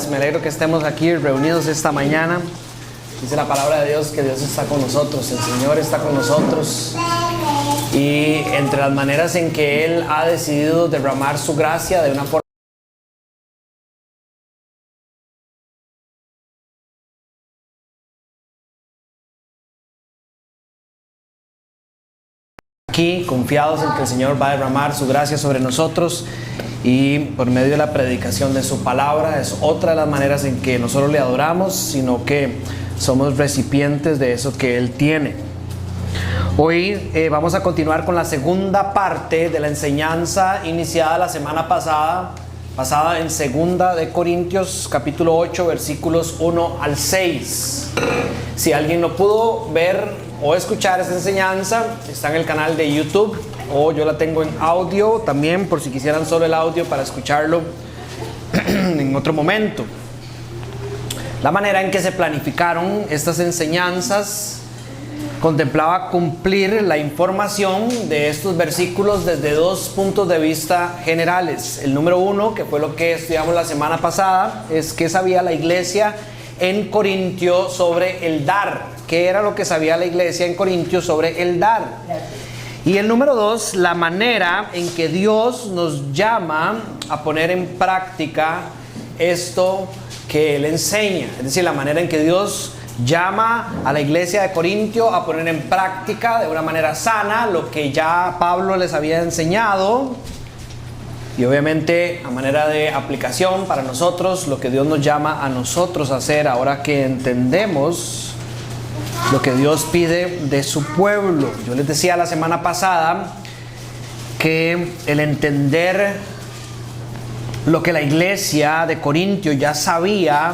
Dios, me alegro que estemos aquí reunidos esta mañana. Dice la palabra de Dios que Dios está con nosotros, el Señor está con nosotros. Y entre las maneras en que Él ha decidido derramar su gracia de una forma aquí, confiados en que el Señor va a derramar su gracia sobre nosotros y por medio de la predicación de su palabra es otra de las maneras en que no solo le adoramos, sino que somos recipientes de eso que Él tiene. Hoy vamos a continuar con la segunda parte de la enseñanza iniciada la semana pasada, basada en 2 de Corintios capítulo 8 versículos 1 al 6. Si alguien no pudo ver o escuchar esta enseñanza, está en el canal de YouTube o yo la tengo en audio también, por si quisieran solo el audio para escucharlo en otro momento. La manera en que se planificaron estas enseñanzas contemplaba cumplir la información de estos versículos desde dos puntos de vista generales. El número uno, que fue lo que estudiamos la semana pasada, es qué sabía la iglesia en Corintio sobre el dar. ¿Qué era lo que sabía la iglesia en Corintio sobre el dar? Y el número dos, la manera en que Dios nos llama a poner en práctica esto que Él enseña. Es decir, la manera en que Dios llama a la iglesia de Corintio a poner en práctica de una manera sana lo que ya Pablo les había enseñado. Y obviamente a manera de aplicación para nosotros, lo que Dios nos llama a nosotros a hacer ahora que entendemos lo que Dios pide de su pueblo. Yo les decía la semana pasada que el entender lo que la iglesia de Corintio ya sabía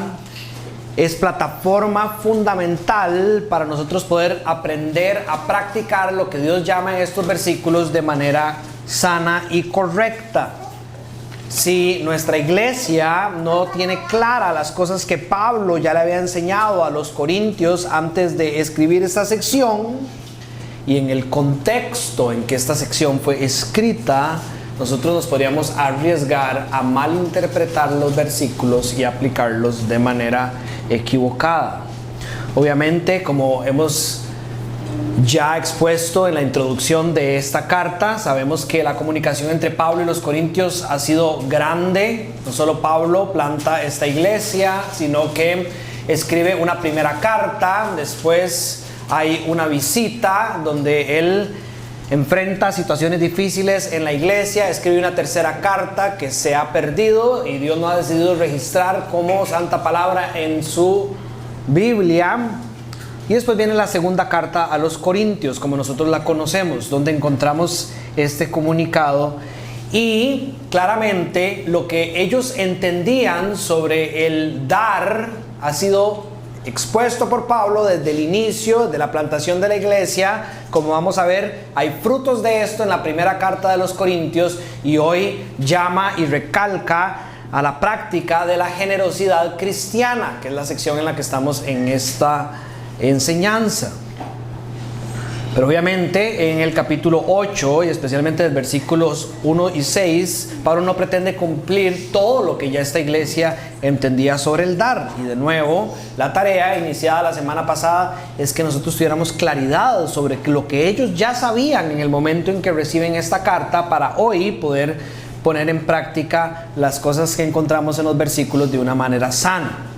es plataforma fundamental para nosotros poder aprender a practicar lo que Dios llama en estos versículos de manera sana y correcta. Si nuestra iglesia no tiene claras las cosas que Pablo ya le había enseñado a los corintios antes de escribir esta sección, y en el contexto en que esta sección fue escrita, nosotros nos podríamos arriesgar a malinterpretar los versículos y aplicarlos de manera equivocada. Obviamente, como hemos ya expuesto en la introducción de esta carta, sabemos que la comunicación entre Pablo y los corintios ha sido grande. No solo Pablo planta esta iglesia, sino que escribe una primera carta, después hay una visita donde él enfrenta situaciones difíciles en la iglesia, escribe una tercera carta que se ha perdido y Dios no ha decidido registrar como santa palabra en su Biblia. Y después viene la segunda carta a los Corintios, como nosotros la conocemos, donde encontramos este comunicado. Y claramente lo que ellos entendían sobre el dar ha sido expuesto por Pablo desde el inicio de la plantación de la iglesia. Como vamos a ver, hay frutos de esto en la primera carta de los Corintios, y hoy llama y recalca a la práctica de la generosidad cristiana, que es la sección en la que estamos en esta enseñanza. Pero obviamente en el capítulo 8 y especialmente los versículos 1 y 6, Pablo no pretende cumplir todo lo que ya esta iglesia entendía sobre el dar. Y de nuevo, la tarea iniciada la semana pasada es que nosotros tuviéramos claridad sobre lo que ellos ya sabían en el momento en que reciben esta carta, para hoy poder poner en práctica las cosas que encontramos en los versículos de una manera sana.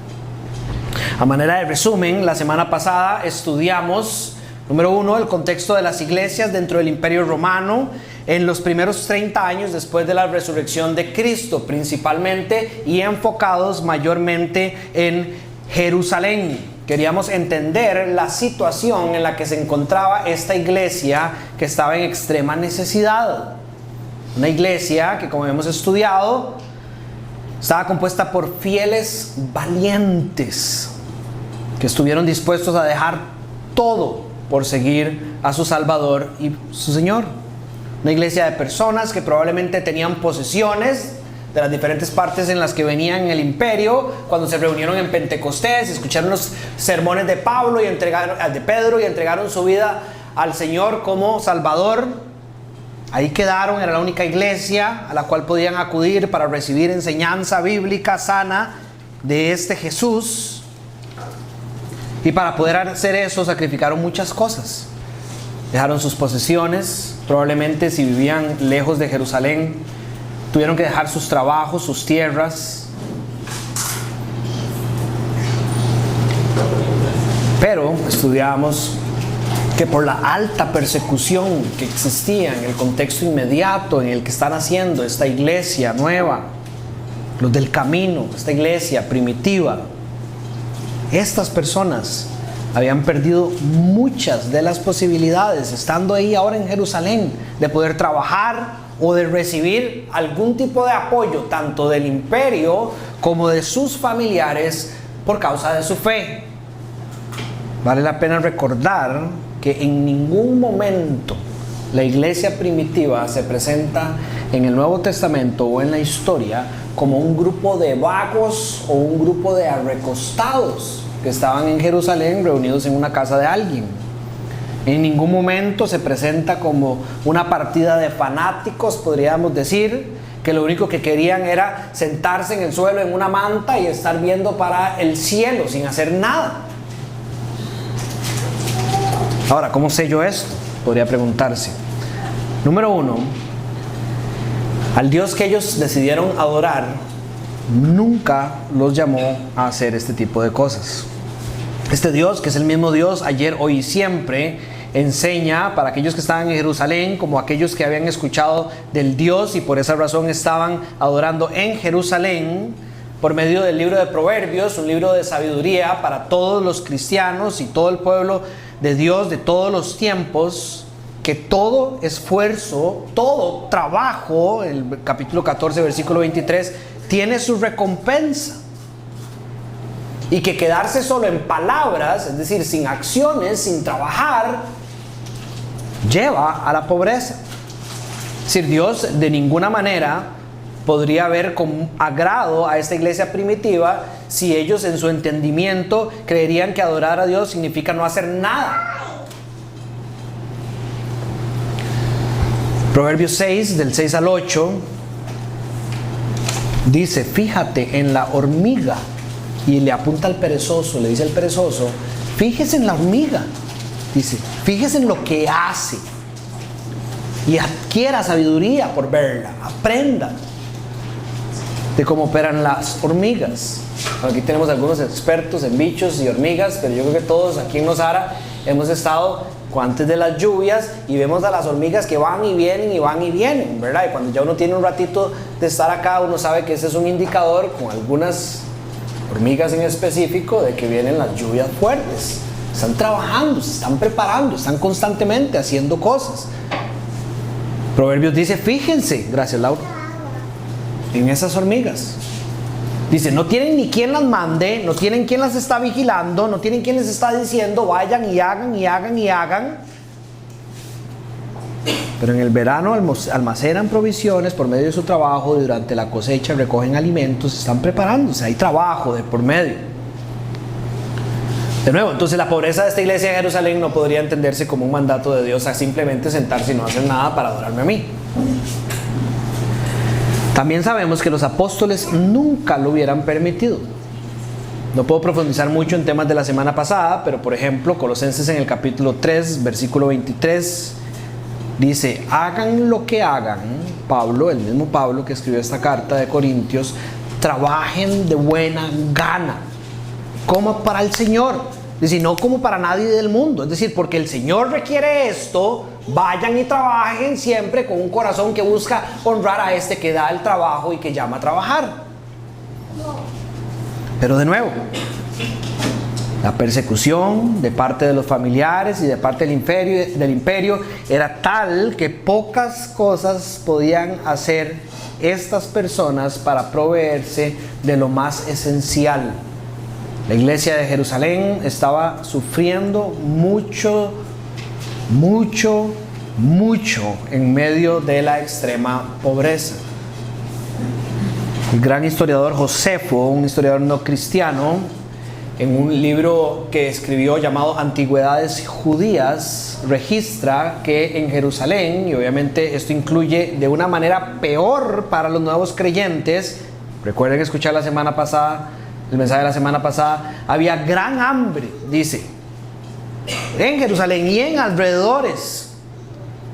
A manera de resumen, la semana pasada estudiamos, número uno, el contexto de las iglesias dentro del Imperio Romano en los primeros 30 años después de la resurrección de Cristo, principalmente y enfocados mayormente en Jerusalén. Queríamos entender la situación en la que se encontraba esta iglesia que estaba en extrema necesidad. Una iglesia que, como hemos estudiado, estaba compuesta por fieles valientes que estuvieron dispuestos a dejar todo por seguir a su Salvador y su Señor. Una iglesia de personas que probablemente tenían posesiones de las diferentes partes en las que venían en el imperio. Cuando se reunieron en Pentecostés, escucharon los sermones de Pablo y de Pedro, y entregaron su vida al Señor como Salvador. Ahí quedaron, era la única iglesia a la cual podían acudir para recibir enseñanza bíblica sana de este Jesús. Y para poder hacer eso sacrificaron muchas cosas. Dejaron sus posesiones, probablemente si vivían lejos de Jerusalén, tuvieron que dejar sus trabajos, sus tierras. Pero estudiamos que por la alta persecución que existía en el contexto inmediato en el que están haciendo esta iglesia nueva, los del camino, esta iglesia primitiva, estas personas habían perdido muchas de las posibilidades, estando ahí ahora en Jerusalén, de poder trabajar o de recibir algún tipo de apoyo, tanto del imperio como de sus familiares, por causa de su fe. Vale la pena recordar que en ningún momento la iglesia primitiva se presenta en el Nuevo Testamento o en la historia como un grupo de vagos o un grupo de arrecostados que estaban en Jerusalén reunidos en una casa de alguien. En ningún momento se presenta como una partida de fanáticos, podríamos decir, que lo único que querían era sentarse en el suelo en una manta y estar viendo para el cielo sin hacer nada. Ahora, ¿cómo sé yo esto? Podría preguntarse. Número 1, al Dios que ellos decidieron adorar nunca los llamó a hacer este tipo de cosas. Este Dios, que es el mismo Dios ayer, hoy y siempre, enseña para aquellos que estaban en Jerusalén como aquellos que habían escuchado del Dios y por esa razón estaban adorando en Jerusalén, por medio del libro de Proverbios, un libro de sabiduría para todos los cristianos y todo el pueblo de Dios de todos los tiempos, que todo esfuerzo, todo trabajo, el capítulo 14, versículo 23, tiene su recompensa. Y que quedarse solo en palabras, es decir, sin acciones, sin trabajar, lleva a la pobreza. Es decir, Dios de ninguna manera podría ver con agrado a esta iglesia primitiva si ellos en su entendimiento creerían que adorar a Dios significa no hacer nada. Proverbios 6, del 6 al 8, dice: fíjate en la hormiga. Y le apunta al perezoso, le dice al perezoso: fíjese en la hormiga. Dice: fíjese en lo que hace y adquiera sabiduría por verla. Aprenda de cómo operan las hormigas. Aquí tenemos algunos expertos en bichos y hormigas, pero yo creo que todos aquí en Nosara hemos estado antes de las lluvias y vemos a las hormigas que van y vienen, ¿verdad? Y cuando ya uno tiene un ratito de estar acá, uno sabe que ese es un indicador, con algunas hormigas en específico, de que vienen las lluvias fuertes. Están trabajando, se están preparando, están constantemente haciendo cosas. Proverbios dice: fíjense, gracias Laura, en esas hormigas. Dice: no tienen ni quien las mande, no tienen quien las está vigilando, no tienen quien les está diciendo vayan y hagan. Pero en el verano almacenan provisiones por medio de su trabajo, y durante la cosecha recogen alimentos, están preparándose, hay trabajo de por medio. De nuevo, entonces la pobreza de esta iglesia de Jerusalén no podría entenderse como un mandato de Dios a simplemente sentarse y no hacer nada para adorarme a mí. También sabemos que los apóstoles nunca lo hubieran permitido. No puedo profundizar mucho en temas de la semana pasada, pero por ejemplo, Colosenses en el capítulo 3, versículo 23, dice: hagan lo que hagan, Pablo, el mismo Pablo que escribió esta carta de Corintios, trabajen de buena gana, como para el Señor, es decir, no como para nadie del mundo. Es decir, porque el Señor requiere esto, vayan y trabajen siempre con un corazón que busca honrar a este que da el trabajo y que llama a trabajar. Pero de nuevo, la persecución de parte de los familiares y de parte del imperio era tal que pocas cosas podían hacer estas personas para proveerse de lo más esencial. La iglesia de Jerusalén estaba sufriendo mucho en medio de la extrema pobreza. El gran historiador Josefo, un historiador no cristiano, en un libro que escribió llamado Antigüedades Judías, registra que en Jerusalén, y obviamente esto incluye de una manera peor para los nuevos creyentes, recuerden escuchar la semana pasada el mensaje de la semana pasada, había gran hambre, dice, en Jerusalén y en alrededores,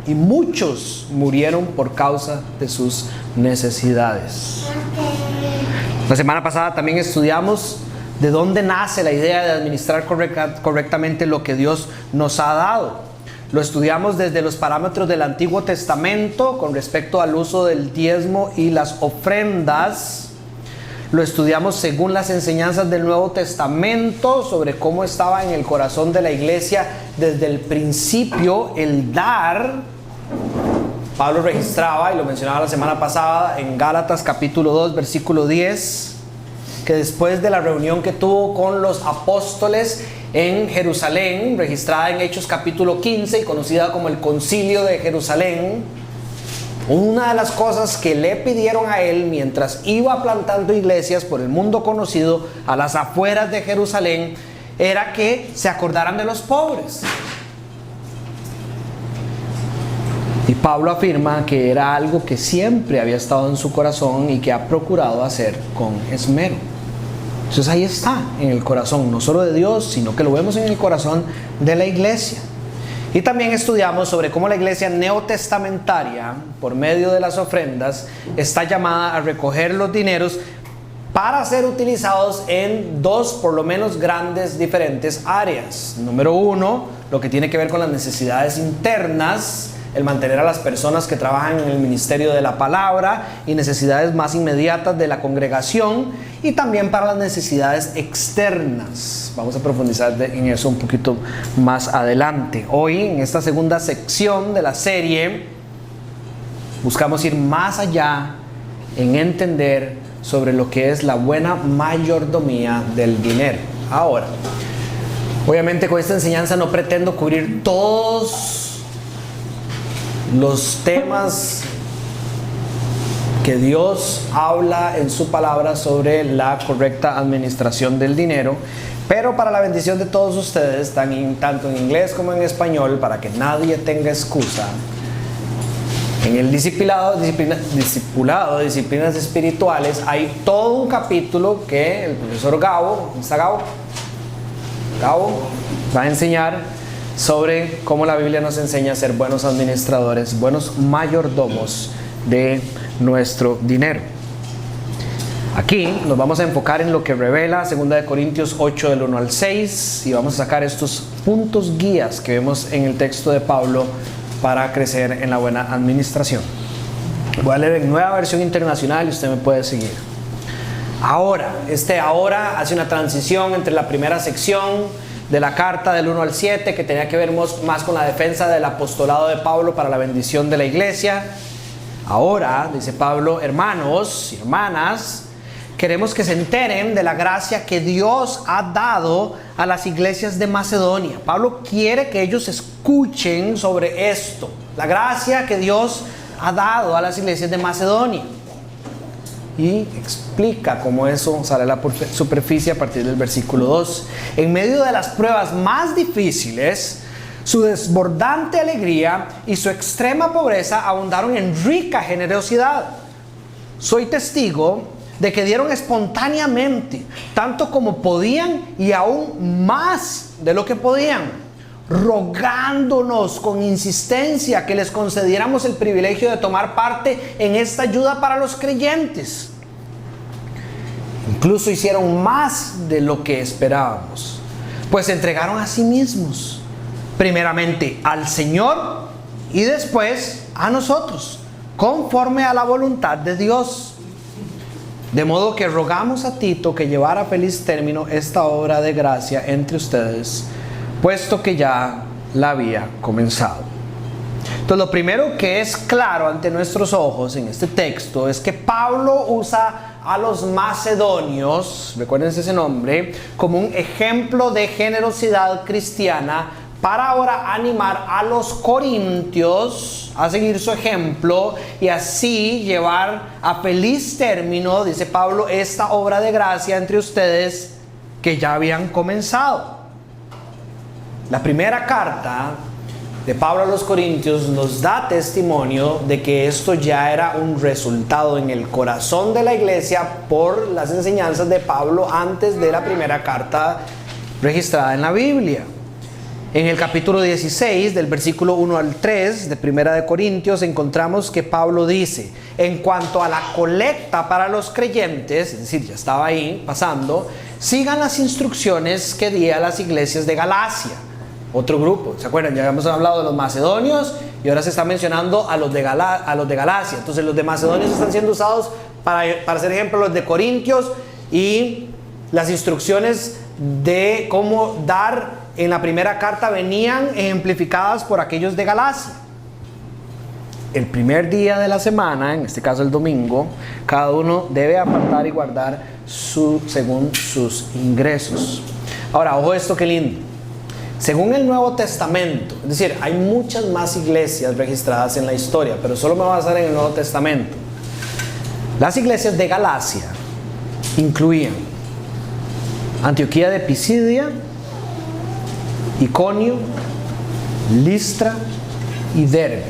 y muchos murieron por causa de sus necesidades. La semana pasada también estudiamos de dónde nace la idea de administrar correctamente lo que Dios nos ha dado. Lo estudiamos desde los parámetros del Antiguo Testamento con respecto al uso del diezmo y las ofrendas. Lo estudiamos según las enseñanzas del Nuevo Testamento sobre cómo estaba en el corazón de la iglesia desde el principio el dar. Pablo registraba, y lo mencionaba la semana pasada, en Gálatas capítulo 2, versículo 10, que después de la reunión que tuvo con los apóstoles en Jerusalén, registrada en Hechos capítulo 15 y conocida como el Concilio de Jerusalén, una de las cosas que le pidieron a él mientras iba plantando iglesias por el mundo conocido a las afueras de Jerusalén era que se acordaran de los pobres. Y Pablo afirma que era algo que siempre había estado en su corazón y que ha procurado hacer con esmero. Entonces ahí está, en el corazón, no solo de Dios, sino que lo vemos en el corazón de la iglesia. Y también estudiamos sobre cómo la iglesia neotestamentaria, por medio de las ofrendas, está llamada a recoger los dineros para ser utilizados en dos, por lo menos, grandes diferentes áreas. Número uno, lo que tiene que ver con las necesidades internas, el mantener a las personas que trabajan en el ministerio de la palabra y necesidades más inmediatas de la congregación, y también para las necesidades externas. Vamos a profundizar en eso un poquito más adelante. Hoy, en esta segunda sección de la serie, buscamos ir más allá en entender sobre lo que es la buena mayordomía del dinero. Ahora, obviamente con esta enseñanza no pretendo cubrir todos los temas que Dios habla en su palabra sobre la correcta administración del dinero, pero para la bendición de todos ustedes, tanto en inglés como en español, para que nadie tenga excusa, en el disciplinadas espirituales hay todo un capítulo que el profesor Gabo va a enseñar sobre cómo la Biblia nos enseña a ser buenos administradores, buenos mayordomos de nuestro dinero. Aquí nos vamos a enfocar en lo que revela 2 Corintios 8 del 1 al 6 y vamos a sacar estos puntos guías que vemos en el texto de Pablo para crecer en la buena administración. Voy a leer en Nueva Versión Internacional y usted me puede seguir. Ahora hace una transición entre la primera sección de la carta del 1 al 7, que tenía que ver más con la defensa del apostolado de Pablo para la bendición de la iglesia. Ahora, dice Pablo, hermanos y hermanas, queremos que se enteren de la gracia que Dios ha dado a las iglesias de Macedonia. Pablo quiere que ellos escuchen sobre esto, la gracia que Dios ha dado a las iglesias de Macedonia. Y explica cómo eso sale a la superficie a partir del versículo 2. En medio de las pruebas más difíciles, su desbordante alegría y su extrema pobreza abundaron en rica generosidad. Soy testigo de que dieron espontáneamente, tanto como podían y aún más de lo que podían, rogándonos con insistencia que les concediéramos el privilegio de tomar parte en esta ayuda para los creyentes. Incluso hicieron más de lo que esperábamos, pues se entregaron a sí mismos, primeramente al Señor y después a nosotros, conforme a la voluntad de Dios. De modo que rogamos a Tito que llevara a feliz término esta obra de gracia entre ustedes, puesto que ya la había comenzado. Entonces, lo primero que es claro ante nuestros ojos en este texto es que Pablo usa a los macedonios, recuerden ese nombre, como un ejemplo de generosidad cristiana para ahora animar a los corintios a seguir su ejemplo y así llevar a feliz término, dice Pablo, esta obra de gracia entre ustedes que ya habían comenzado. La primera carta de Pablo a los Corintios nos da testimonio de que esto ya era un resultado en el corazón de la iglesia por las enseñanzas de Pablo antes de la primera carta registrada en la Biblia. En el capítulo 16, del versículo 1 al 3 de Primera de Corintios, encontramos que Pablo dice: en cuanto a la colecta para los creyentes, es decir, ya estaba ahí pasando, sigan las instrucciones que di a las iglesias de Galacia. Otro grupo, ¿se acuerdan? Ya habíamos hablado de los macedonios y ahora se está mencionando a los de Galacia. Entonces los de Macedonios están siendo usados para ser ejemplo los de Corintios, y las instrucciones de cómo dar en la primera carta venían ejemplificadas por aquellos de Galacia. El primer día de la semana, en este caso el domingo, cada uno debe apartar y guardar según sus ingresos. Ahora, ojo esto, qué lindo. Según el Nuevo Testamento, es decir, hay muchas más iglesias registradas en la historia, pero solo me voy a basar en el Nuevo Testamento. Las iglesias de Galacia incluían Antioquía de Pisidia, Iconio, Listra y Derbe.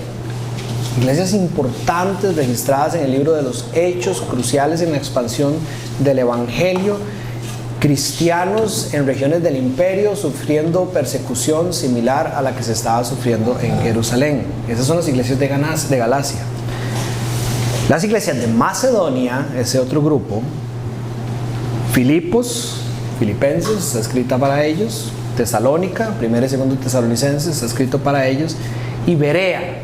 Iglesias importantes registradas en el libro de los Hechos, cruciales en la expansión del Evangelio. Cristianos en regiones del imperio sufriendo persecución similar a la que se estaba sufriendo en Jerusalén. Esas son las iglesias de Galacia. Las iglesias de Macedonia, ese otro grupo. Filipenses, está escrita para ellos. Tesalónica, 1 y 2 Tesalonicenses, está escrito para ellos. Y Berea,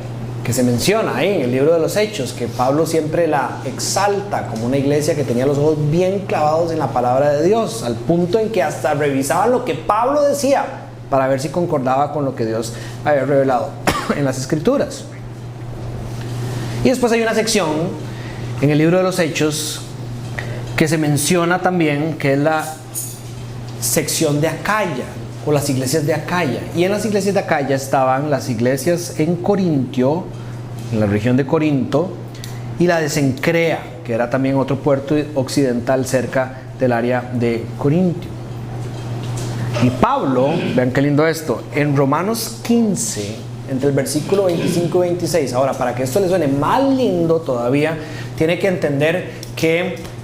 que se menciona ahí en el libro de los Hechos, que Pablo siempre la exalta como una iglesia que tenía los ojos bien clavados en la palabra de Dios, al punto en que hasta revisaban lo que Pablo decía para ver si concordaba con lo que Dios había revelado en las Escrituras. Y después hay una sección en el libro de los Hechos que se menciona también, que es la sección de Acaya, o las iglesias de Acaya. Y en las iglesias de Acaya estaban las iglesias en Corintio, en la región de Corinto, y la de Cencrea, que era también otro puerto occidental cerca del área de Corintio. Y Pablo, vean qué lindo esto, en Romanos 15, entre el versículo 25 y 26, ahora para que esto le suene más lindo todavía, tiene que entender que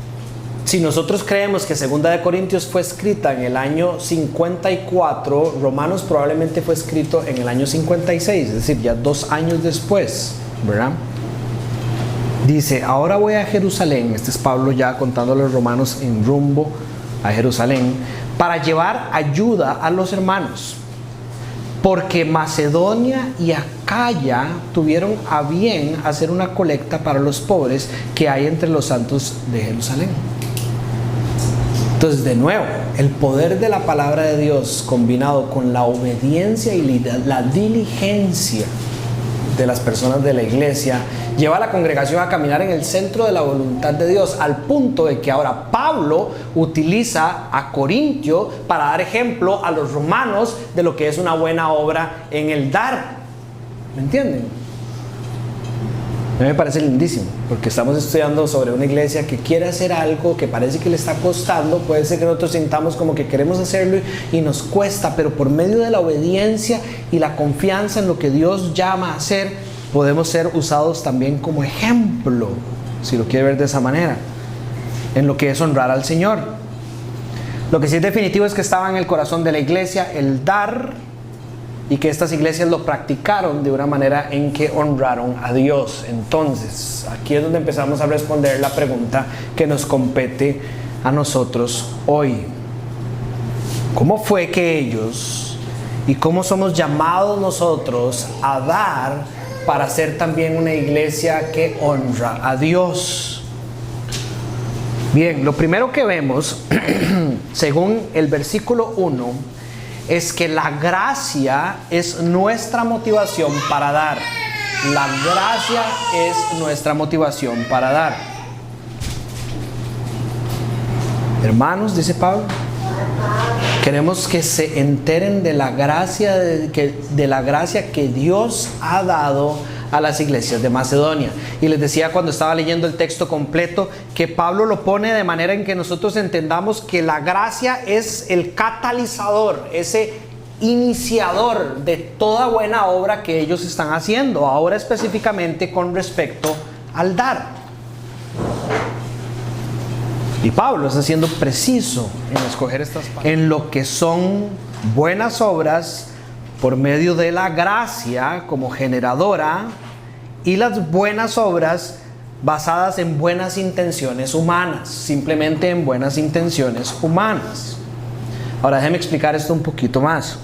si nosotros creemos que Segunda de Corintios fue escrita en el año 54, Romanos probablemente fue escrito en el año 56, es decir, ya 2 años después, ¿verdad? Dice: ahora voy a Jerusalén, este es Pablo ya contándole a los romanos en rumbo a Jerusalén, para llevar ayuda a los hermanos, porque Macedonia y Acaya tuvieron a bien hacer una colecta para los pobres que hay entre los santos de Jerusalén. Entonces, de nuevo, el poder de la palabra de Dios combinado con la obediencia y la diligencia de las personas de la iglesia lleva a la congregación a caminar en el centro de la voluntad de Dios, al punto de que ahora Pablo utiliza a Corintio para dar ejemplo a los romanos de lo que es una buena obra en el dar. ¿Me entienden? A mí me parece lindísimo, porque estamos estudiando sobre una iglesia que quiere hacer algo que parece que le está costando. Puede ser que nosotros sintamos como que queremos hacerlo y nos cuesta, pero por medio de la obediencia y la confianza en lo que Dios llama a hacer, podemos ser usados también como ejemplo, si lo quiere ver de esa manera, en lo que es honrar al Señor. Lo que sí es definitivo es que estaba en el corazón de la iglesia el dar, y que estas iglesias lo practicaron de una manera en que honraron a Dios. Entonces, aquí es donde empezamos a responder la pregunta que nos compete a nosotros hoy. ¿Cómo fue que ellos, y cómo somos llamados nosotros a dar para ser también una iglesia que honra a Dios? Bien, lo primero que vemos, según el versículo 1, es que la gracia es nuestra motivación para dar. La gracia es nuestra motivación para dar. Hermanos, dice Pablo, queremos que se enteren de la gracia que Dios ha dado a las iglesias de Macedonia. Y les decía cuando estaba leyendo el texto completo que Pablo lo pone de manera en que nosotros entendamos que la gracia es el catalizador, ese iniciador de toda buena obra que ellos están haciendo, ahora específicamente con respecto al dar. Y Pablo está siendo preciso en escoger estas palabras, en lo que son buenas obras por medio de la gracia como generadora, y las buenas obras basadas en buenas intenciones humanas, simplemente en buenas intenciones humanas. Ahora déjeme explicar esto un poquito más.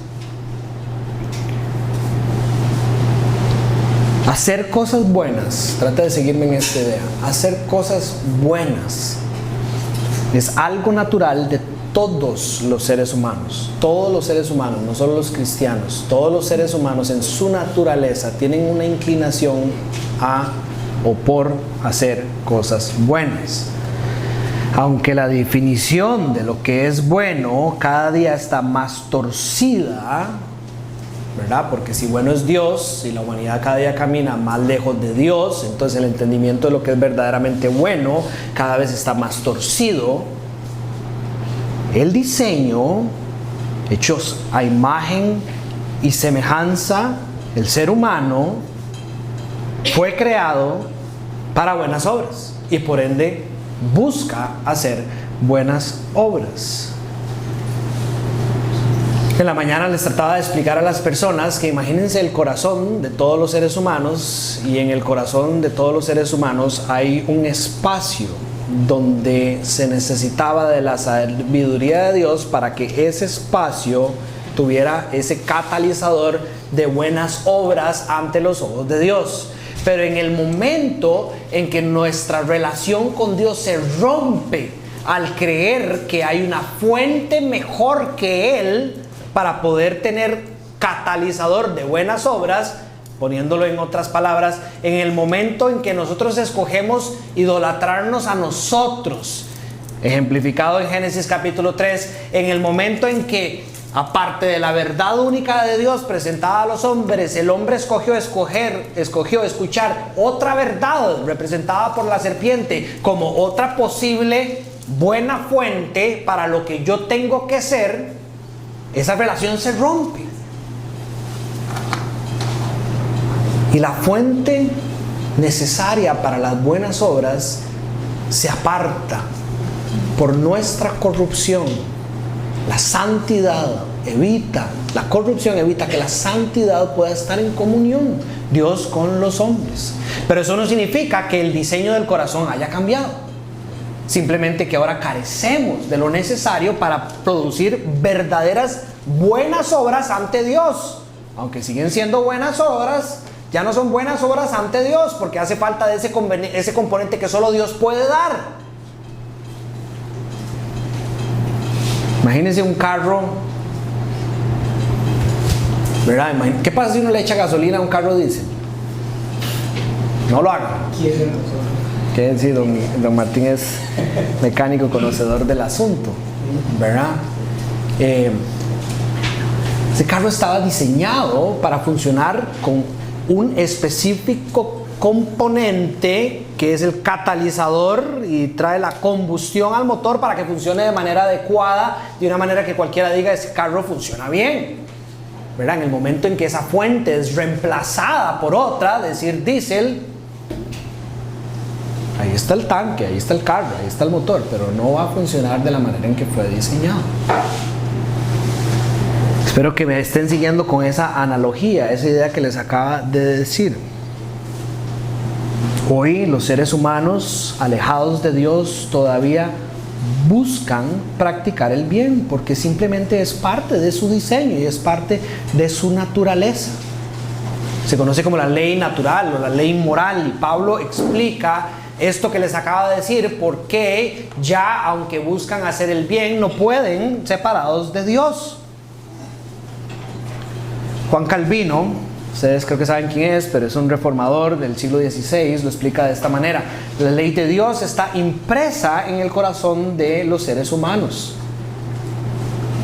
Hacer cosas buenas, trata de seguirme en esta idea, hacer cosas buenas es algo natural de todos los seres humanos. Todos los seres humanos, no solo los cristianos, todos los seres humanos en su naturaleza tienen una inclinación a o por hacer cosas buenas. Aunque la definición de lo que es bueno cada día está más torcida, ¿verdad? Porque si bueno es Dios, si la humanidad cada día camina más lejos de Dios, entonces el entendimiento de lo que es verdaderamente bueno cada vez está más torcido. El diseño, hechos a imagen y semejanza, el ser humano fue creado para buenas obras y por ende busca hacer buenas obras. En la mañana les trataba de explicar a las personas que imagínense el corazón de todos los seres humanos, y en el corazón de todos los seres humanos hay un espacio donde se necesitaba de la sabiduría de Dios para que ese espacio tuviera ese catalizador de buenas obras ante los ojos de Dios. Pero en el momento en que nuestra relación con Dios se rompe al creer que hay una fuente mejor que Él para poder tener catalizador de buenas obras, poniéndolo en otras palabras, en el momento en que nosotros escogemos idolatrarnos a nosotros, ejemplificado en Génesis capítulo 3, en el momento en que, aparte de la verdad única de Dios presentada a los hombres, el hombre escogió escuchar otra verdad representada por la serpiente como otra posible buena fuente para lo que yo tengo que ser, esa relación se rompe. Y la fuente necesaria para las buenas obras se aparta por nuestra corrupción. La santidad evita, la corrupción evita que la santidad pueda estar en comunión, Dios con los hombres. Pero eso no significa que el diseño del corazón haya cambiado. Simplemente que ahora carecemos de lo necesario para producir verdaderas buenas obras ante Dios. Aunque siguen siendo buenas obras, ya no son buenas obras ante Dios, porque hace falta de ese componente que solo Dios puede dar. Imagínense un carro, ¿verdad? ¿Qué pasa si uno le echa gasolina a un carro diésel? No lo haga. Quiere decir, don Martín es mecánico conocedor del asunto, ¿verdad? Ese carro estaba diseñado para funcionar con un específico componente que es el catalizador y trae la combustión al motor para que funcione de manera adecuada, de una manera que cualquiera diga ese carro funciona bien, ¿verdad? En el momento en que esa fuente es reemplazada por otra, es decir, diésel, ahí está el tanque, ahí está el carro, ahí está el motor, pero no va a funcionar de la manera en que fue diseñado. Espero que me estén siguiendo con esa analogía, esa idea que les acaba de decir. Hoy los seres humanos alejados de Dios todavía buscan practicar el bien, porque simplemente es parte de su diseño y es parte de su naturaleza. Se conoce como la ley natural o la ley moral, y Pablo explica esto que les acaba de decir, porque ya aunque buscan hacer el bien no pueden separados de Dios. Juan Calvino, ustedes creo que saben quién es, pero es un reformador del siglo XVI, lo explica de esta manera: la ley de Dios está impresa en el corazón de los seres humanos.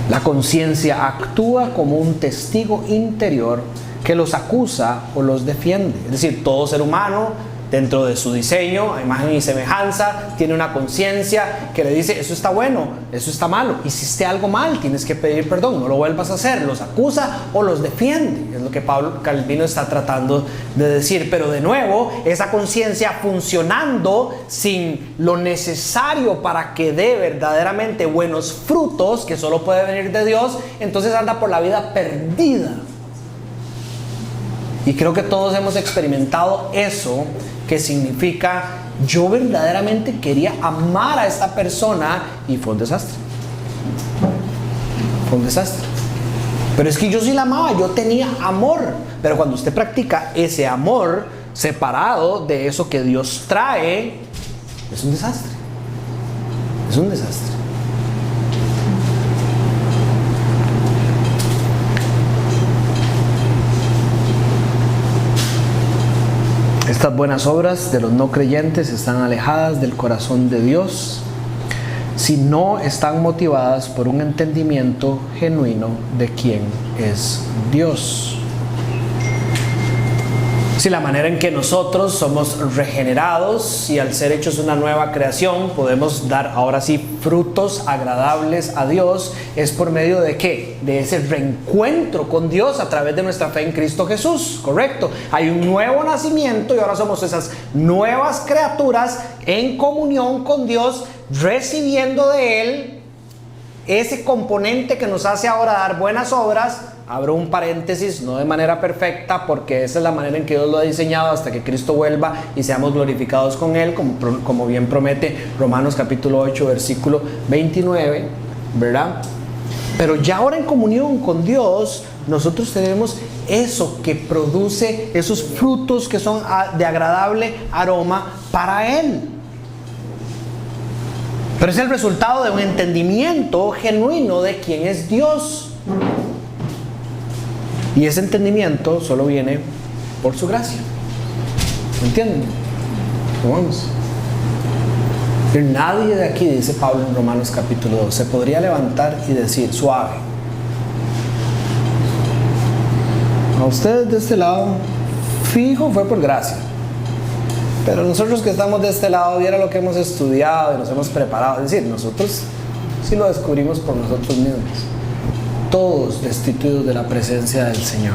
La conciencia actúa como un testigo interior que los acusa o los defiende. Es decir, todo ser humano dentro de su diseño, a imagen y semejanza, tiene una conciencia que le dice, eso está bueno, eso está malo, hiciste algo mal, tienes que pedir perdón, no lo vuelvas a hacer, los acusa o los defiende, es lo que Pablo Calvino está tratando de decir. Pero de nuevo, esa conciencia funcionando sin lo necesario para que dé verdaderamente buenos frutos, que solo puede venir de Dios, entonces anda por la vida perdida. Y creo que todos hemos experimentado eso, que significa, yo verdaderamente quería amar a esta persona y fue un desastre. Fue un desastre. Pero es que yo sí la amaba, yo tenía amor. Pero cuando usted practica ese amor separado de eso que Dios trae, es un desastre. Es un desastre. Estas buenas obras de los no creyentes están alejadas del corazón de Dios si no están motivadas por un entendimiento genuino de quién es Dios. Si la manera en que nosotros somos regenerados y al ser hechos una nueva creación podemos dar ahora sí frutos agradables a Dios, es por medio de ¿qué? De ese reencuentro con Dios a través de nuestra fe en Cristo Jesús, ¿correcto? Hay un nuevo nacimiento y ahora somos esas nuevas criaturas en comunión con Dios, recibiendo de Él ese componente que nos hace ahora dar buenas obras. Abro un paréntesis, no de manera perfecta, porque esa es la manera en que Dios lo ha diseñado hasta que Cristo vuelva y seamos glorificados con Él, como bien promete Romanos capítulo 8, versículo 29, ¿verdad? Pero ya ahora en comunión con Dios, nosotros tenemos eso que produce esos frutos que son de agradable aroma para Él. Pero es el resultado de un entendimiento genuino de quién es Dios. Y ese entendimiento solo viene por su gracia. ¿Me entienden? Vamos. Nadie de aquí, dice Pablo en Romanos capítulo 2, se podría levantar y decir, suave, a ustedes de este lado, fijo fue por gracia. Pero nosotros que estamos de este lado, viera lo que hemos estudiado y nos hemos preparado. Es decir, nosotros sí lo descubrimos por nosotros mismos. Todos destituidos de la presencia del Señor.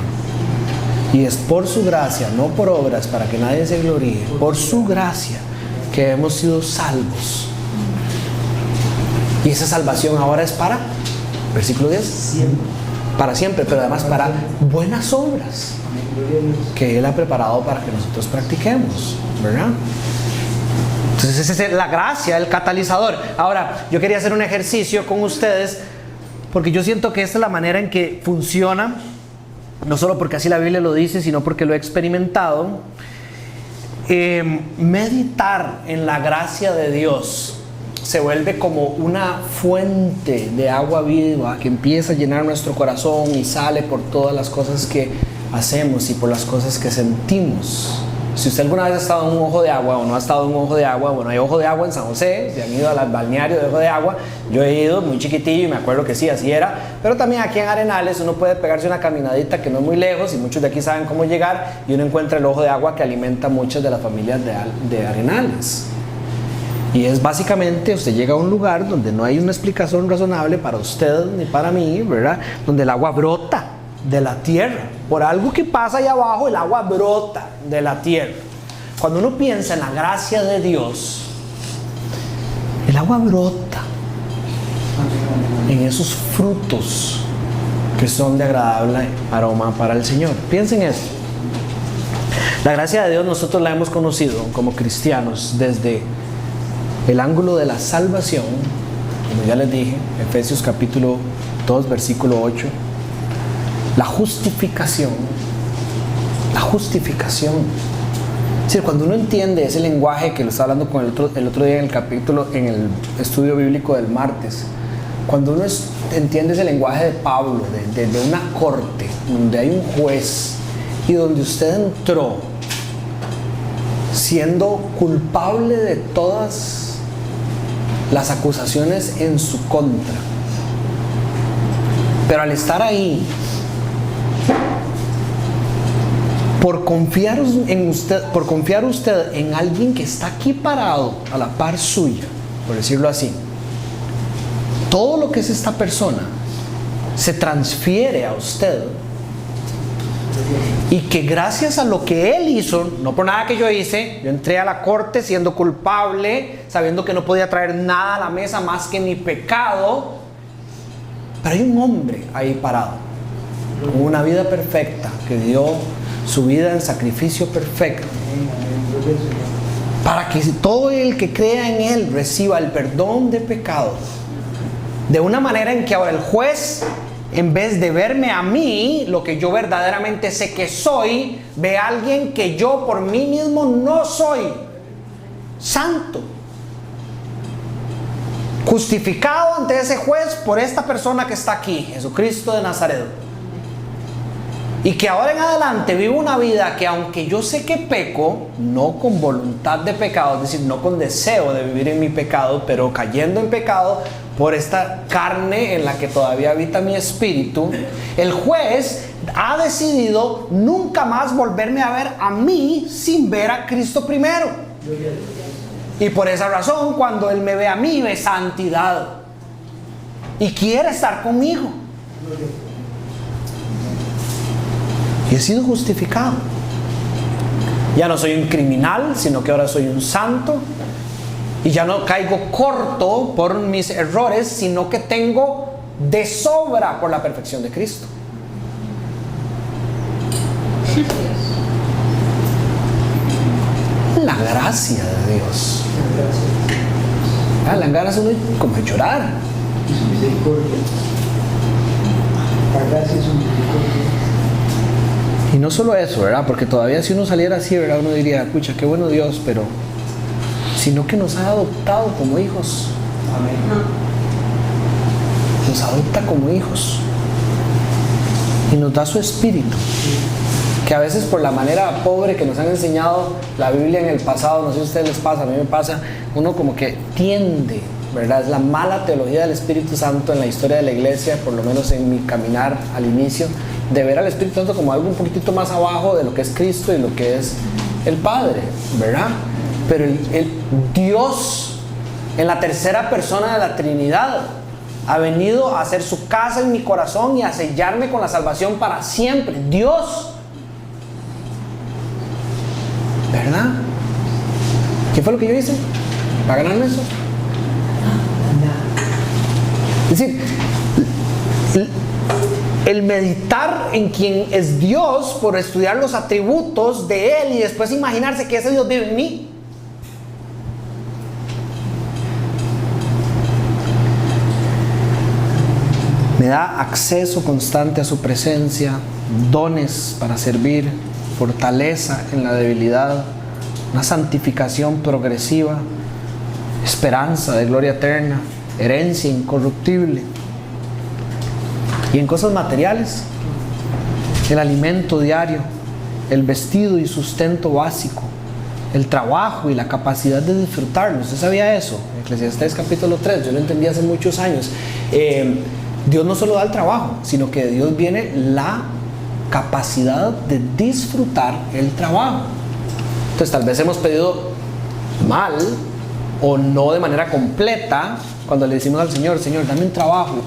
Y es por su gracia, no por obras, para que nadie se gloríe, por su gracia que hemos sido salvos. Y esa salvación ahora es para, versículo 10, siempre. Para siempre, pero además para buenas obras que Él ha preparado para que nosotros practiquemos, ¿verdad? Entonces esa es la gracia, el catalizador. Ahora, yo quería hacer un ejercicio con ustedes, porque yo siento que esta es la manera en que funciona, no solo porque así la Biblia lo dice, sino porque lo he experimentado. Meditar en la gracia de Dios se vuelve como una fuente de agua viva que empieza a llenar nuestro corazón y sale por todas las cosas que hacemos y por las cosas que sentimos. Si usted alguna vez ha estado en un ojo de agua o no ha estado en un ojo de agua, bueno, hay ojo de agua en San José, si han ido al balneario de ojo de agua, yo he ido muy chiquitillo y me acuerdo que sí, así era, pero también aquí en Arenales uno puede pegarse una caminadita que no es muy lejos y muchos de aquí saben cómo llegar y uno encuentra el ojo de agua que alimenta muchas de las familias de Arenales. Y es básicamente, usted llega a un lugar donde no hay una explicación razonable para usted ni para mí, ¿verdad? Donde el agua brota de la tierra. Por algo que pasa allá abajo, el agua brota de la tierra. Cuando uno piensa en la gracia de Dios, el agua brota en esos frutos que son de agradable aroma para el Señor. Piensen en esto. La gracia de Dios nosotros la hemos conocido como cristianos desde el ángulo de la salvación, como ya les dije, Efesios capítulo 2, versículo 8. La justificación. La justificación. Es decir, cuando uno entiende ese lenguaje que lo estaba hablando con el otro día en el capítulo, en el estudio bíblico del martes, cuando uno entiende ese lenguaje de Pablo, de una corte, donde hay un juez y donde usted entró siendo culpable de todas las acusaciones en su contra, pero al estar ahí por confiar usted en alguien que está aquí parado a la par suya, por decirlo así, todo lo que es esta persona se transfiere a usted, y que gracias a lo que él hizo, no por nada que yo hice, yo entré a la corte siendo culpable, sabiendo que no podía traer nada a la mesa más que mi pecado, pero hay un hombre ahí parado con una vida perfecta, que dio su vida en sacrificio perfecto, para que todo el que crea en él reciba el perdón de pecados, de una manera en que ahora el juez, en vez de verme a mí, lo que yo verdaderamente sé que soy, ve a alguien que yo por mí mismo no soy, santo, justificado ante ese juez por esta persona que está aquí, Jesucristo de Nazaret. Y que ahora en adelante vivo una vida que, aunque yo sé que peco, no con voluntad de pecado, es decir, no con deseo de vivir en mi pecado, pero cayendo en pecado por esta carne en la que todavía habita mi espíritu, el juez ha decidido nunca más volverme a ver a mí sin ver a Cristo primero. Y por esa razón, cuando Él me ve a mí, ve santidad y quiere estar conmigo. Y he sido justificado. Ya no soy un criminal, sino que ahora soy un santo. Y ya no caigo corto por mis errores, sino que tengo de sobra por la perfección de Cristo. La gracia de Dios. La gracia es como llorar. Y su misericordia. La gracia es su misericordia. Y no solo eso, ¿verdad? Porque todavía si uno saliera así, ¿verdad? Uno diría, pucha, qué bueno Dios, pero... sino que nos ha adoptado como hijos. Amén. Nos adopta como hijos. Y nos da su espíritu. Que a veces por la manera pobre que nos han enseñado la Biblia en el pasado, no sé si a ustedes les pasa, a mí me pasa, uno como que tiende, ¿verdad? Es la mala teología del Espíritu Santo en la historia de la iglesia, por lo menos en mi caminar al inicio, de ver al Espíritu Santo como algo un poquitito más abajo de lo que es Cristo y lo que es el Padre, ¿verdad? Pero el Dios, en la tercera persona de la Trinidad, ha venido a hacer su casa en mi corazón y a sellarme con la salvación para siempre. Dios, ¿verdad? ¿Qué fue lo que yo hice para ganarme eso? Es decir, el meditar en quien es Dios por estudiar los atributos de Él y después imaginarse que ese Dios vive en mí. Me da acceso constante a su presencia, dones para servir, fortaleza en la debilidad, una santificación progresiva, esperanza de gloria eterna, herencia incorruptible. Y en cosas materiales, el alimento diario, el vestido y sustento básico, el trabajo y la capacidad de disfrutarlo. ¿Usted sabía eso? Eclesiastés capítulo 3, yo lo entendí hace muchos años. Dios no solo da el trabajo, sino que de Dios viene la capacidad de disfrutar el trabajo. Entonces tal vez hemos pedido mal o no de manera completa cuando le decimos al Señor, Señor, dame un trabajo.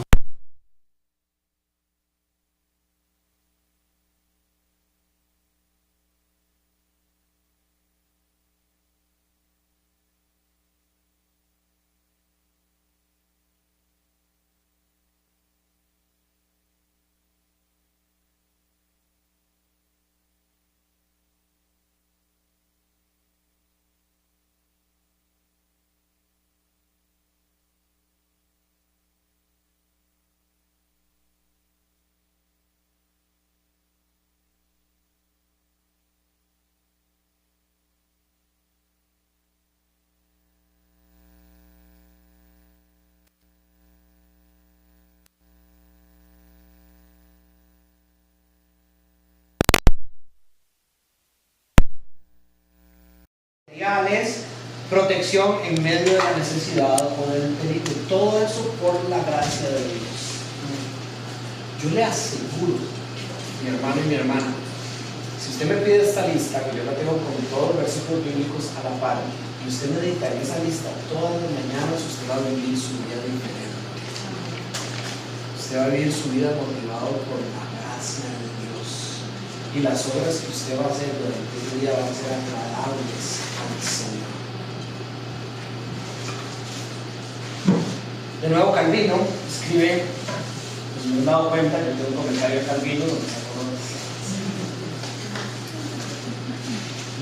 Protección en medio de la necesidad o del peligro, todo eso por la gracia de Dios. Yo le aseguro, mi hermano y mi hermana, Si usted me pide esta lista, que yo la tengo con todos los versículos bíblicos a la par, y usted medita en esa lista todas las mañanas, usted va a vivir su vida diferente. Usted va a vivir su vida motivado por la gracia de Dios. Y las obras que usted va a hacer durante ese día van a ser agradables al Señor. De nuevo, Calvino escribe, pues me he dado cuenta que tengo un comentario de Calvino donde sacó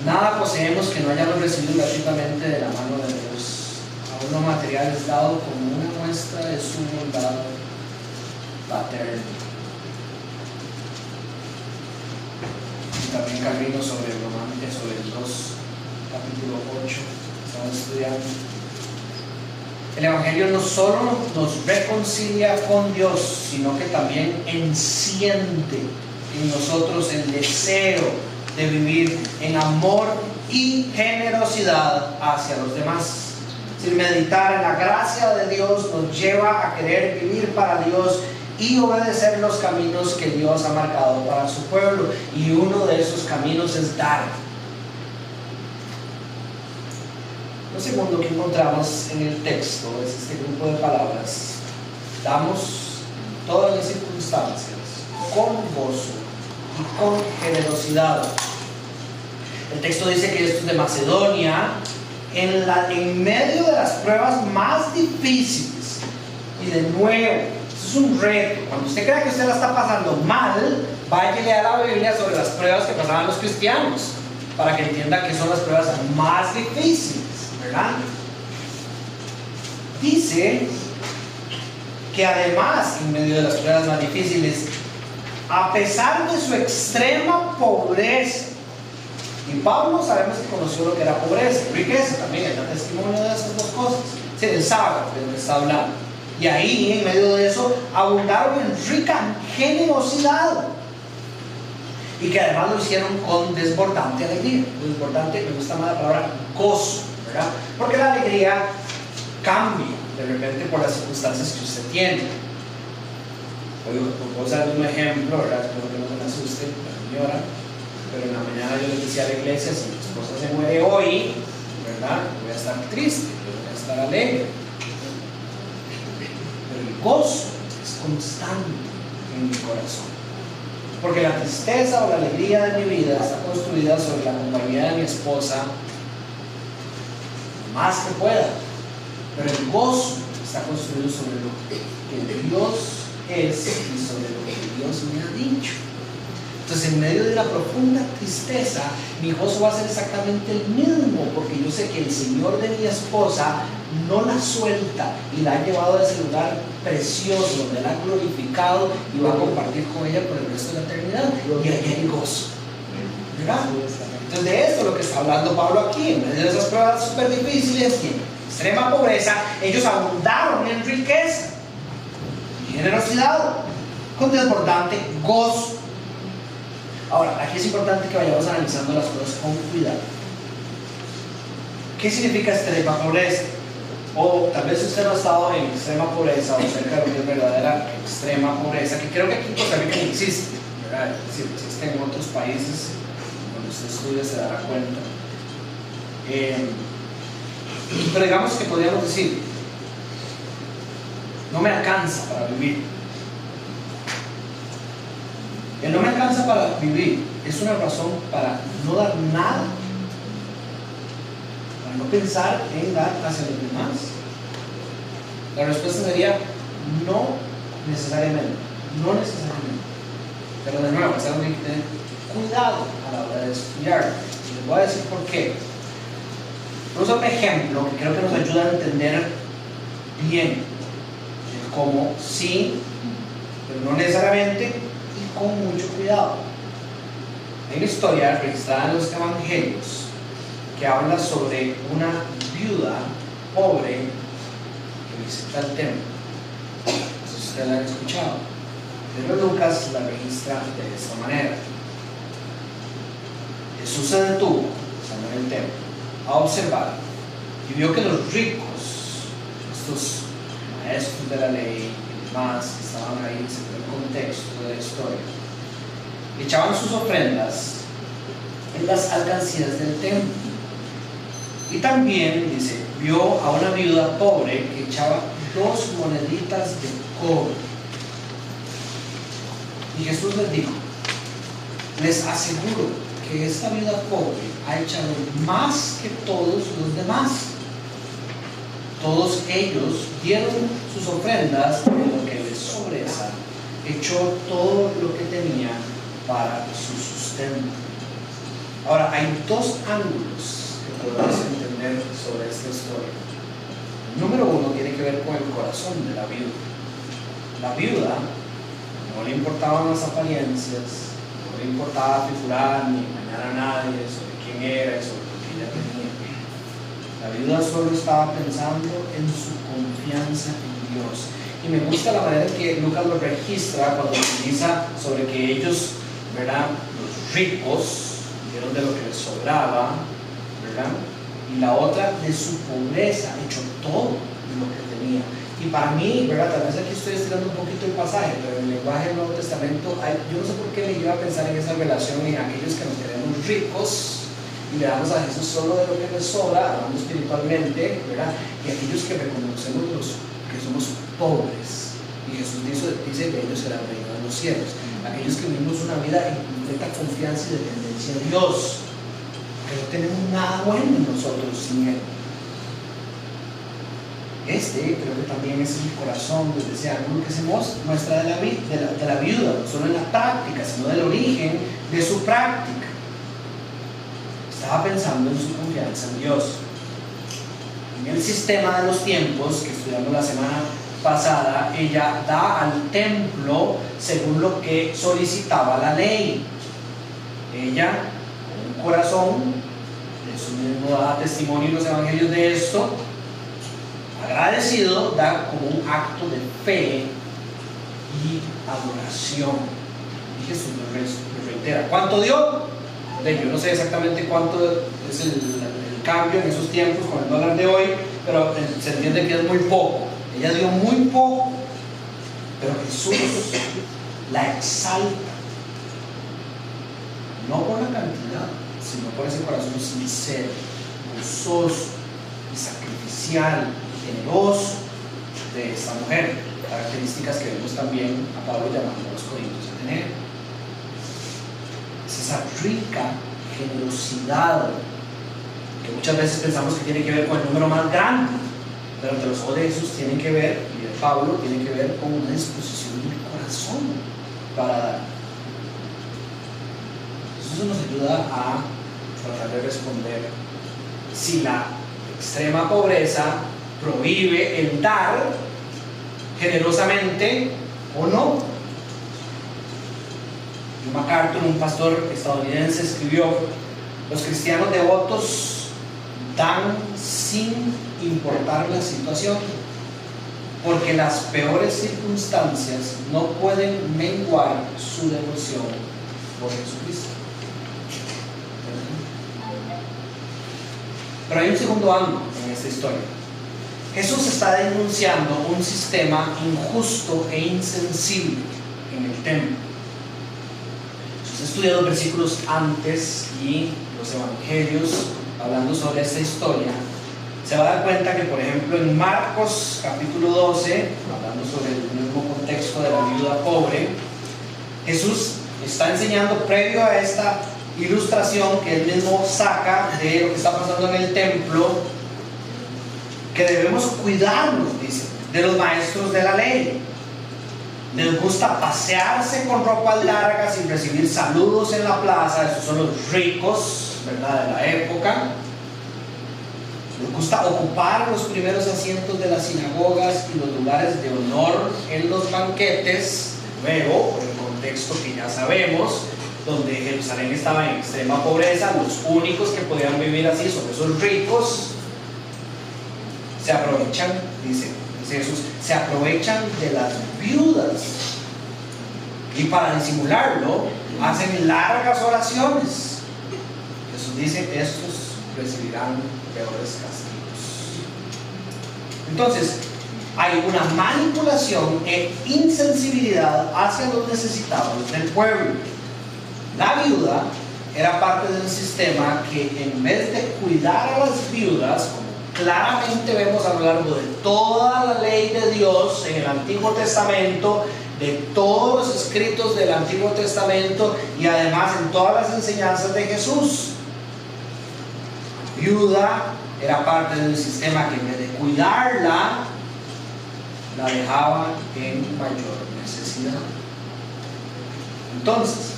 nada poseemos que no hayamos recibido gratuitamente de la mano de Dios. Aún lo material es dado como una muestra de su bondad paterna. Y también Calvino sobre el 2, capítulo 8, estaba estudiando. El Evangelio no solo nos reconcilia con Dios, sino que también enciende en nosotros el deseo de vivir en amor y generosidad hacia los demás. Es decir, meditar en la gracia de Dios nos lleva a querer vivir para Dios y obedecer los caminos que Dios ha marcado para su pueblo. Y uno de esos caminos es dar. Lo segundo que encontramos en el texto es este grupo de palabras: damos en todas las circunstancias, con gozo y con generosidad. El texto dice que estos de Macedonia, en medio de las pruebas más difíciles, y de nuevo, esto es un reto. Cuando usted crea que usted la está pasando mal, vaya y lea la Biblia sobre las pruebas que pasaban los cristianos, para que entienda que son las pruebas más difíciles, ¿verdad? Dice que además, en medio de las pruebas más difíciles, a pesar de su extrema pobreza, y Pablo sabemos que conoció lo que era pobreza, riqueza también, es el testimonio de esas dos cosas. Sí, él sabe de lo que está hablando. Y ahí, en medio de eso, abundaron en rica generosidad. Y que además lo hicieron con desbordante alegría. Desbordante, me gusta más la palabra gozo, ¿verdad? Porque la alegría cambia de repente por las circunstancias que usted tiene. Hoy puedo usar un ejemplo, ¿verdad? Espero que no me asuste la señora. Pero en la mañana yo les decía a la iglesia: si mi esposa se muere hoy, ¿verdad?, voy a estar triste, voy a estar alegre. Pero el gozo es constante en mi corazón, porque la tristeza o la alegría de mi vida está construida sobre la compañía de mi esposa más que pueda, pero el gozo está construido sobre lo que Dios es y sobre lo que Dios me ha dicho. Entonces, en medio de la profunda tristeza, mi gozo va a ser exactamente el mismo, porque yo sé que el Señor de mi esposa no la suelta y la ha llevado a ese lugar precioso donde la ha glorificado y va a compartir con ella por el resto de la eternidad. Y ahí hay gozo, ¿verdad? Entonces, de esto es lo que está hablando Pablo aquí. En medio de esas pruebas súper difíciles y en extrema pobreza, ellos abundaron en riqueza y generosidad, con desbordante gozo. Ahora, aquí es importante que vayamos analizando las cosas con cuidado. ¿Qué significa extrema pobreza? O tal vez usted no ha estado en extrema pobreza o cerca de lo que es verdadera extrema pobreza, que creo que aquí en Costa Rica no existe, ¿verdad? Es decir, existe en otros países, cuando usted estudia se dará cuenta. Pero digamos que podríamos decir: no me alcanza para vivir. El no me alcanza para vivir es una razón para no dar nada, para no pensar en dar hacia los demás. La respuesta sería no necesariamente, no necesariamente. Pero de nuevo, es algo que hay que tener cuidado a la hora de estudiar. Y les voy a decir por qué. Vamos a un ejemplo que creo que nos ayuda a entender bien el cómo sí, pero no necesariamente, con mucho cuidado. Hay una historia registrada en los evangelios que habla sobre una viuda pobre que visita el templo. No sé si ustedes la han escuchado, pero Lucas la registra de esta manera. Jesús se detuvo, estando en el templo, a observar y vio que los ricos, estos maestros de la ley y demás que estaban ahí, se el contexto de la historia, echaban sus ofrendas en las alcancías del templo. Y también, dice, vio a una viuda pobre que echaba 2 moneditas de cobre. Y Jesús les dijo: les aseguro que esta viuda pobre ha echado más que todos los demás. Todos ellos dieron sus ofrendas de lo que les sobresa. Echó todo lo que tenía para su sustento. Ahora, hay 2 ángulos que podemos entender sobre esta historia. El número 1 tiene que ver con el corazón de la viuda. La viuda no le importaban las apariencias, no le importaba figurar ni engañar a nadie sobre quién era y sobre lo que ella tenía. La viuda solo estaba pensando en su confianza en Dios. Y me gusta la manera en que Lucas lo registra cuando utiliza sobre que ellos, ¿verdad?, los ricos dieron de lo que les sobraba, ¿verdad? Y la otra de su pobreza, echó todo lo que tenía. Y para mí, ¿verdad?, tal vez aquí estoy estirando un poquito el pasaje, pero en el lenguaje del Nuevo Testamento, yo no sé por qué me lleva a pensar en esa relación en aquellos que nos queremos ricos y le damos a Jesús solo de lo que nos sobra, hablando espiritualmente, ¿verdad?, y aquellos que reconocemos que somos pobres. Y Jesús dice que ellos serán reinos de los cielos. Aquellos que vivimos una vida en completa confianza y dependencia de Dios, que no tenemos nada bueno en nosotros sin Él. Creo que también es el corazón de ese ángulo que se muestra de la viuda, no solo en la práctica, sino del origen de su práctica. Estaba pensando en su confianza en Dios. En el sistema de los tiempos que estudiamos la semana pasada, ella da al templo según lo que solicitaba la ley. Ella, con un corazón, eso mismo da testimonio en los evangelios de esto, agradecido, da como un acto de fe y adoración. Y Jesús lo reitera. ¿Cuánto dio? Yo no sé exactamente cuánto es el cambio en esos tiempos con el dólar de hoy, pero se entiende que es muy poco. Ella dio muy poco, pero Jesús la exalta, no por la cantidad, sino por ese corazón sincero, gozoso y sacrificial, generoso de esta mujer, características que vemos también a Pablo llamando a los corintios a tener. Es esa rica generosidad que muchas veces pensamos que tiene que ver con el número más grande, pero entre los ojos de Jesús tienen que ver, y de Pablo, tiene que ver con una disposición del corazón para dar. Eso nos ayuda a tratar de responder si la extrema pobreza prohíbe el dar generosamente o no. John MacArthur, un pastor estadounidense, escribió: los cristianos devotos dan sin importar la situación, porque las peores circunstancias no pueden menguar su devoción por Jesucristo. Pero hay un segundo ángulo en esta historia. Jesús está denunciando un sistema injusto e insensible en el templo. Si usted estudia los versículos antes y los evangelios hablando sobre esta historia, se va a dar cuenta que, por ejemplo, en Marcos capítulo 12, hablando sobre el mismo contexto de la viuda pobre, Jesús está enseñando, previo a esta ilustración que él mismo saca de lo que está pasando en el templo, que debemos cuidarnos, dice, de los maestros de la ley. Les gusta pasearse con ropas largas y recibir saludos en la plaza. Esos son los ricos, ¿verdad?, de la época. Les gusta ocupar los primeros asientos de las sinagogas y los lugares de honor en los banquetes. Luego, por el contexto que ya sabemos, donde Jerusalén estaba en extrema pobreza, los únicos que podían vivir así son esos ricos. Se aprovechan, dice Jesús, se aprovechan de las viudas, y para disimularlo hacen largas oraciones. Jesús dice: estos recibirán peores castigos. Entonces, hay una manipulación e insensibilidad hacia los necesitados del pueblo. La viuda era parte de un sistema que en vez de cuidar a las viudas, como claramente vemos a lo largo de toda la ley de Dios en el Antiguo Testamento, de todos los escritos del Antiguo Testamento y además en todas las enseñanzas de Jesús, la viuda era parte de un sistema que en vez de cuidarla, la dejaba en mayor necesidad. Entonces,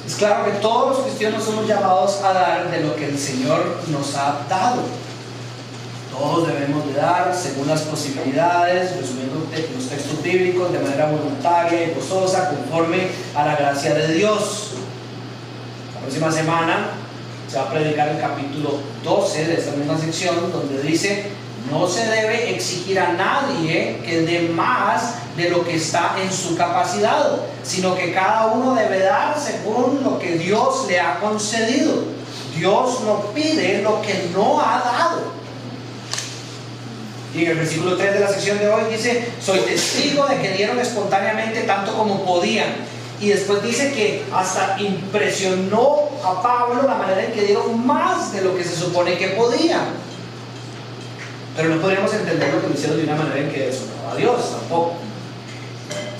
es claro que todos los cristianos somos llamados a dar de lo que el Señor nos ha dado. Todos debemos de dar según las posibilidades, resumiendo los textos bíblicos, de manera voluntaria y gozosa, conforme a la gracia de Dios. La próxima semana se va a predicar el capítulo 12 de esta misma sección, donde dice: no se debe exigir a nadie que dé más de lo que está en su capacidad, sino que cada uno debe dar según lo que Dios le ha concedido. Dios no pide lo que no ha dado. Y en el versículo 3 de la sección de hoy dice: soy testigo de que dieron espontáneamente tanto como podían. Y después dice que hasta impresionó a Pablo la manera en que dieron más de lo que se supone que podían. Pero no podríamos entender lo que lo hicieron de una manera en que deshonraba a Dios tampoco,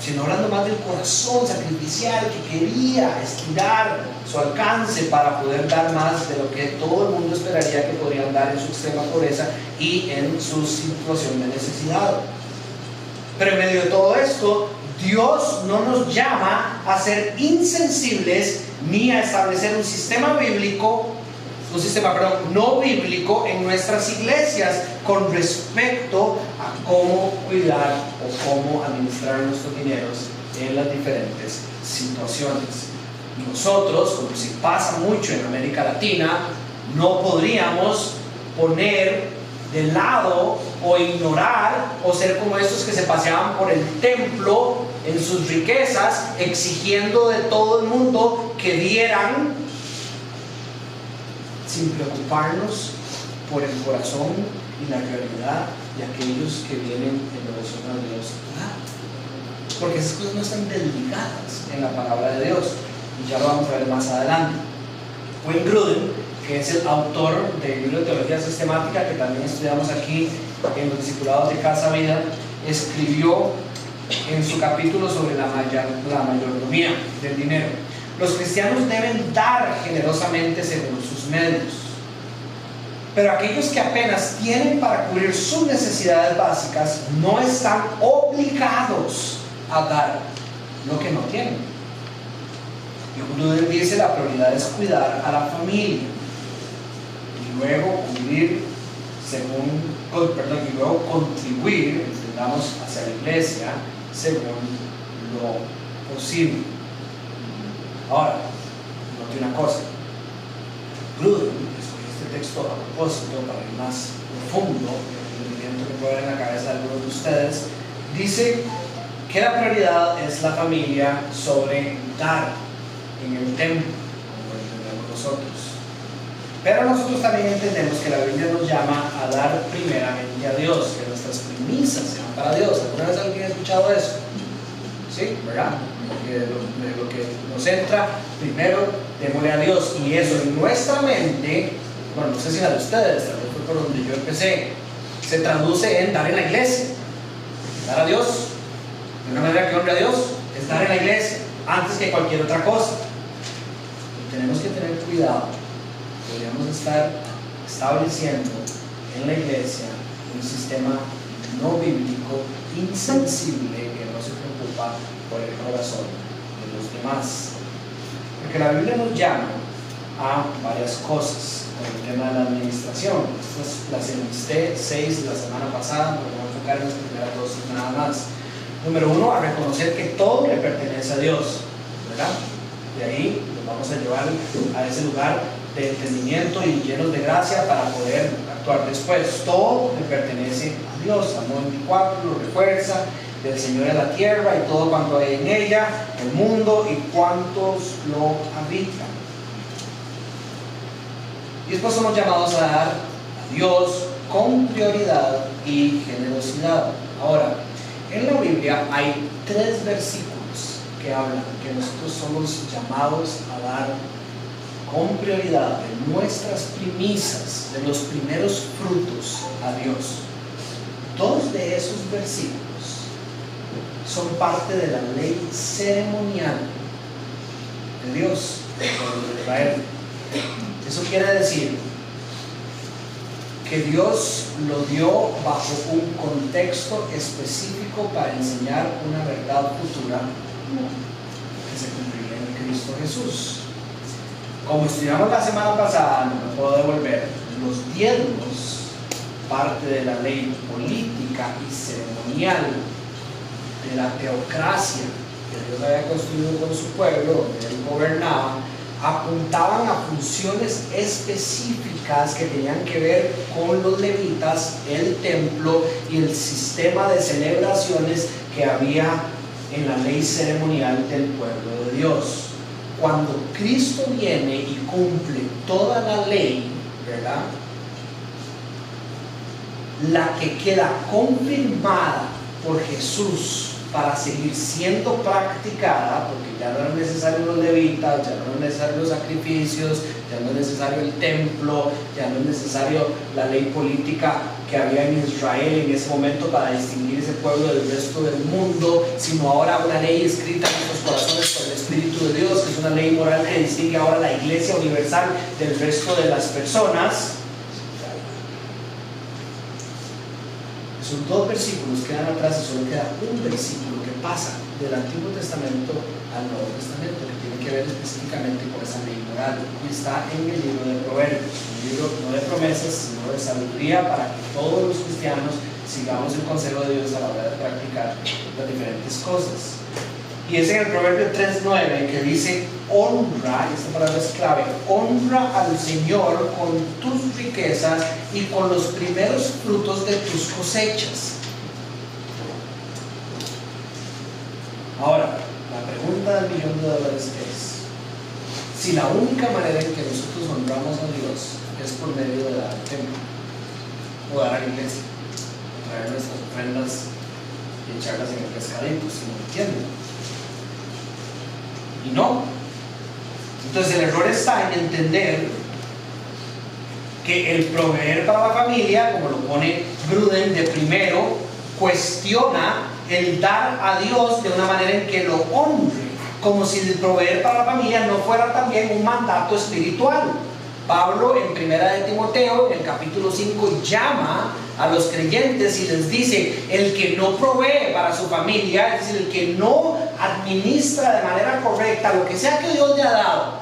sino hablando más del corazón sacrificial que quería estirar su alcance para poder dar más de lo que todo el mundo esperaría que podrían dar en su extrema pobreza y en su situación de necesidad. Pero en medio de todo esto, Dios no nos llama a ser insensibles ni a establecer un sistema no bíblico en nuestras iglesias con respecto a cómo cuidar o cómo administrar nuestros dineros en las diferentes situaciones. Nosotros, como si pasa mucho en América Latina, no podríamos poner de lado o ignorar o ser como estos que se paseaban por el templo en sus riquezas, exigiendo de todo el mundo que dieran sin preocuparnos por el corazón y la realidad de aquellos que vienen en devoción a Dios. Porque esas cosas no están desligadas en la palabra de Dios, y ya lo vamos a ver más adelante. Wayne Grudem, que es el autor del libro de Teología Sistemática, que también estudiamos aquí en los discipulados de Casa Vida, escribió en su capítulo sobre la mayordomía del dinero: los cristianos deben dar generosamente según sus medios, pero aquellos que apenas tienen para cubrir sus necesidades básicas no están obligados a dar lo que no tienen. Y Grudem dice: la prioridad es cuidar a la familia y luego contribuir, entendamos, hacia la iglesia según lo posible. Ahora, note una cosa: Grudem escogió este texto a propósito para ir más profundo en el entendimiento que puede haber en la cabeza de algunos de ustedes. Dice que la prioridad es la familia sobre dar en el templo, como lo entendemos nosotros. Pero nosotros también entendemos que la Biblia nos llama a dar primeramente a Dios, que nuestras primicias sean para Dios. ¿Alguna vez alguien ha escuchado eso? ¿Sí? ¿Verdad? De lo que nos entra, primero démosle a Dios. Y eso en nuestra mente, bueno, no sé si la de ustedes, tal vez fue por donde yo empecé, se traduce en dar en la iglesia. Dar a Dios, de una manera que honre a Dios, es dar en la iglesia antes que cualquier otra cosa. Y tenemos que tener cuidado. Podríamos estar estableciendo en la iglesia un sistema no bíblico, insensible, que no se preocupa por el corazón de los demás. Porque la Biblia nos llama a varias cosas con el tema de la administración. Estas las enlisté 6 la semana pasada, pero vamos a enfocar en las primeras 2 nada más. Número 1, a reconocer que todo le pertenece a Dios, ¿verdad? De ahí nos vamos a llevar a ese lugar de entendimiento y llenos de gracia para poder actuar después. Todo le pertenece a Dios. Salmo 24 lo refuerza: del Señor es la tierra y todo cuanto hay en ella, el mundo y cuantos lo habitan. Y después somos llamados a dar a Dios con prioridad y generosidad. Ahora, en la Biblia hay 3 versículos que hablan que nosotros somos llamados a dar con prioridad de nuestras premisas, de los primeros frutos a Dios. Dos de esos versículos son parte de la ley ceremonial de Dios, del pueblo de Israel. Eso quiere decir que Dios lo dio bajo un contexto específico para enseñar una verdad futura que se cumpliría en Cristo Jesús. Como estudiamos la semana pasada, no me puedo devolver, los diezmos, parte de la ley política y ceremonial de la teocracia que Dios había construido con su pueblo, donde Él gobernaba, apuntaban a funciones específicas que tenían que ver con los levitas, el templo y el sistema de celebraciones que había en la ley ceremonial del pueblo de Dios. Cuando Cristo viene y cumple toda la ley, ¿verdad? La que queda confirmada por Jesús para seguir siendo practicada, porque ya no eran necesarios los levitas, ya no eran necesarios los sacrificios, ya no es necesario el templo, ya no es necesario la ley política que había en Israel en ese momento para distinguir ese pueblo del resto del mundo, sino ahora una ley escrita en nuestros corazones por el Espíritu de Dios, que es una ley moral que distingue ahora la Iglesia universal del resto de las personas. Esos dos versículos quedan atrás y solo queda un versículo que pasa del Antiguo Testamento al Nuevo Testamento, que tiene que ver específicamente con esa ley moral, y está en el libro de Proverbios, un libro no de promesas, sino de sabiduría para que todos los cristianos sigamos el consejo de Dios a la hora de practicar las diferentes cosas. Y es en el Proverbio 3:9 que dice: honra, y esta palabra es clave, honra al Señor con tus riquezas y con los primeros frutos de tus cosechas. Ahora, la pregunta del $1.000.000 es: si la única manera en que nosotros honramos a Dios es por medio de dar al templo, o dar a la iglesia, traer nuestras ofrendas y echarlas en el pescadito, si no entienden. Y no. Entonces el error está en entender que el proveer para la familia, como lo pone Gruden, de primero cuestiona el dar a Dios de una manera en que lo honre, como si el proveer para la familia no fuera también un mandato espiritual. Pablo en 1 de Timoteo, en el capítulo 5, llama a los creyentes y les dice: el que no provee para su familia, es decir, el que no administra de manera correcta lo que sea que Dios le ha dado,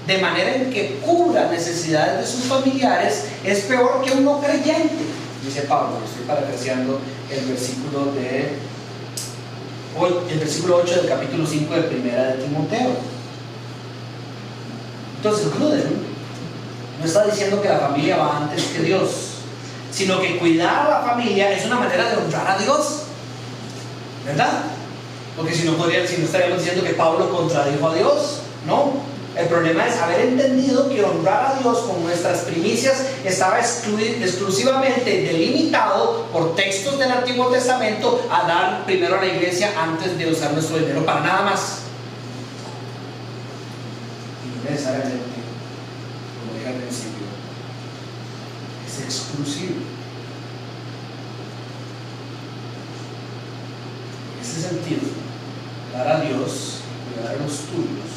de manera en que cubra necesidades de sus familiares, es peor que un no creyente, dice Pablo. Estoy parafraseando el versículo 8 del capítulo 5 de 1 de Timoteo. Entonces Gruden no está diciendo que la familia va antes que Dios, sino que cuidar a la familia es una manera de honrar a Dios, ¿verdad? Porque si no estaríamos diciendo que Pablo contradijo a Dios. No, el problema es haber entendido que honrar a Dios con nuestras primicias estaba exclusivamente delimitado por textos del Antiguo Testamento a dar primero a la iglesia antes de usar nuestro dinero para nada más. Y necesariamente, como dije al principio, es exclusivo. En ese sentido, dar a Dios, cuidar a los tuyos,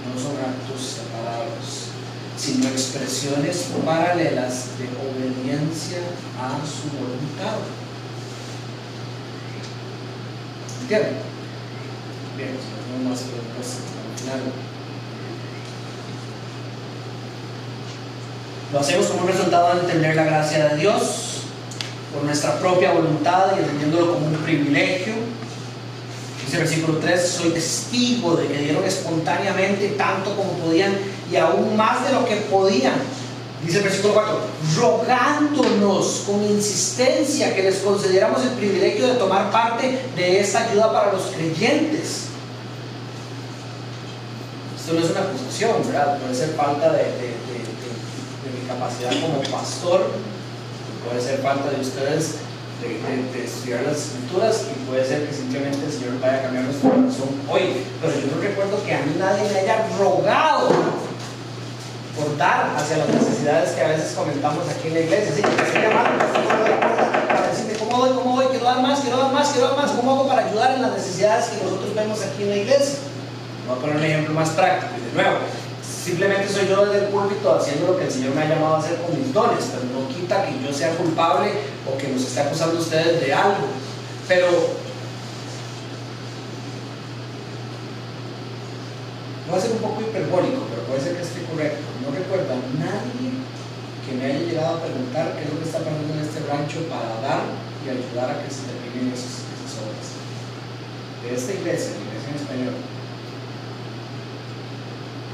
no son actos separados, sino expresiones paralelas de obediencia a su voluntad. ¿Entienden? Bien, si no más preguntas al final. Lo hacemos como un resultado de entender la gracia de Dios por nuestra propia voluntad y entendiéndolo como un privilegio. Dice el versículo 3: soy testigo de que dieron espontáneamente tanto como podían y aún más de lo que podían. Dice el versículo 4: rogándonos con insistencia que les concediéramos el privilegio de tomar parte de esta ayuda para los creyentes. Esto no es una acusación, ¿verdad? Puede ser falta de mi capacidad como pastor, puede ser falta de ustedes de estudiar las escrituras, y puede ser que simplemente el Señor vaya a cambiar nuestro corazón hoy. Pero yo no recuerdo que a mí nadie me haya rogado por dar hacia las necesidades que a veces comentamos aquí en la iglesia. Así que me estoy llamando para decirte cómo voy, quiero dar más, cómo hago para ayudar en las necesidades que nosotros vemos aquí en la iglesia. Voy a poner un ejemplo más práctico. Y de nuevo, simplemente soy yo desde el púlpito haciendo lo que el Señor me ha llamado a hacer con mis dones, pero no quita que yo sea culpable o que nos esté acusando a ustedes de algo. Pero voy a ser un poco hiperbólico, pero puede ser que esté correcto. No recuerdo a nadie que me haya llegado a preguntar qué es lo que está pasando en este rancho para dar y ayudar a que se terminen esas obras. De esta iglesia, la iglesia en español.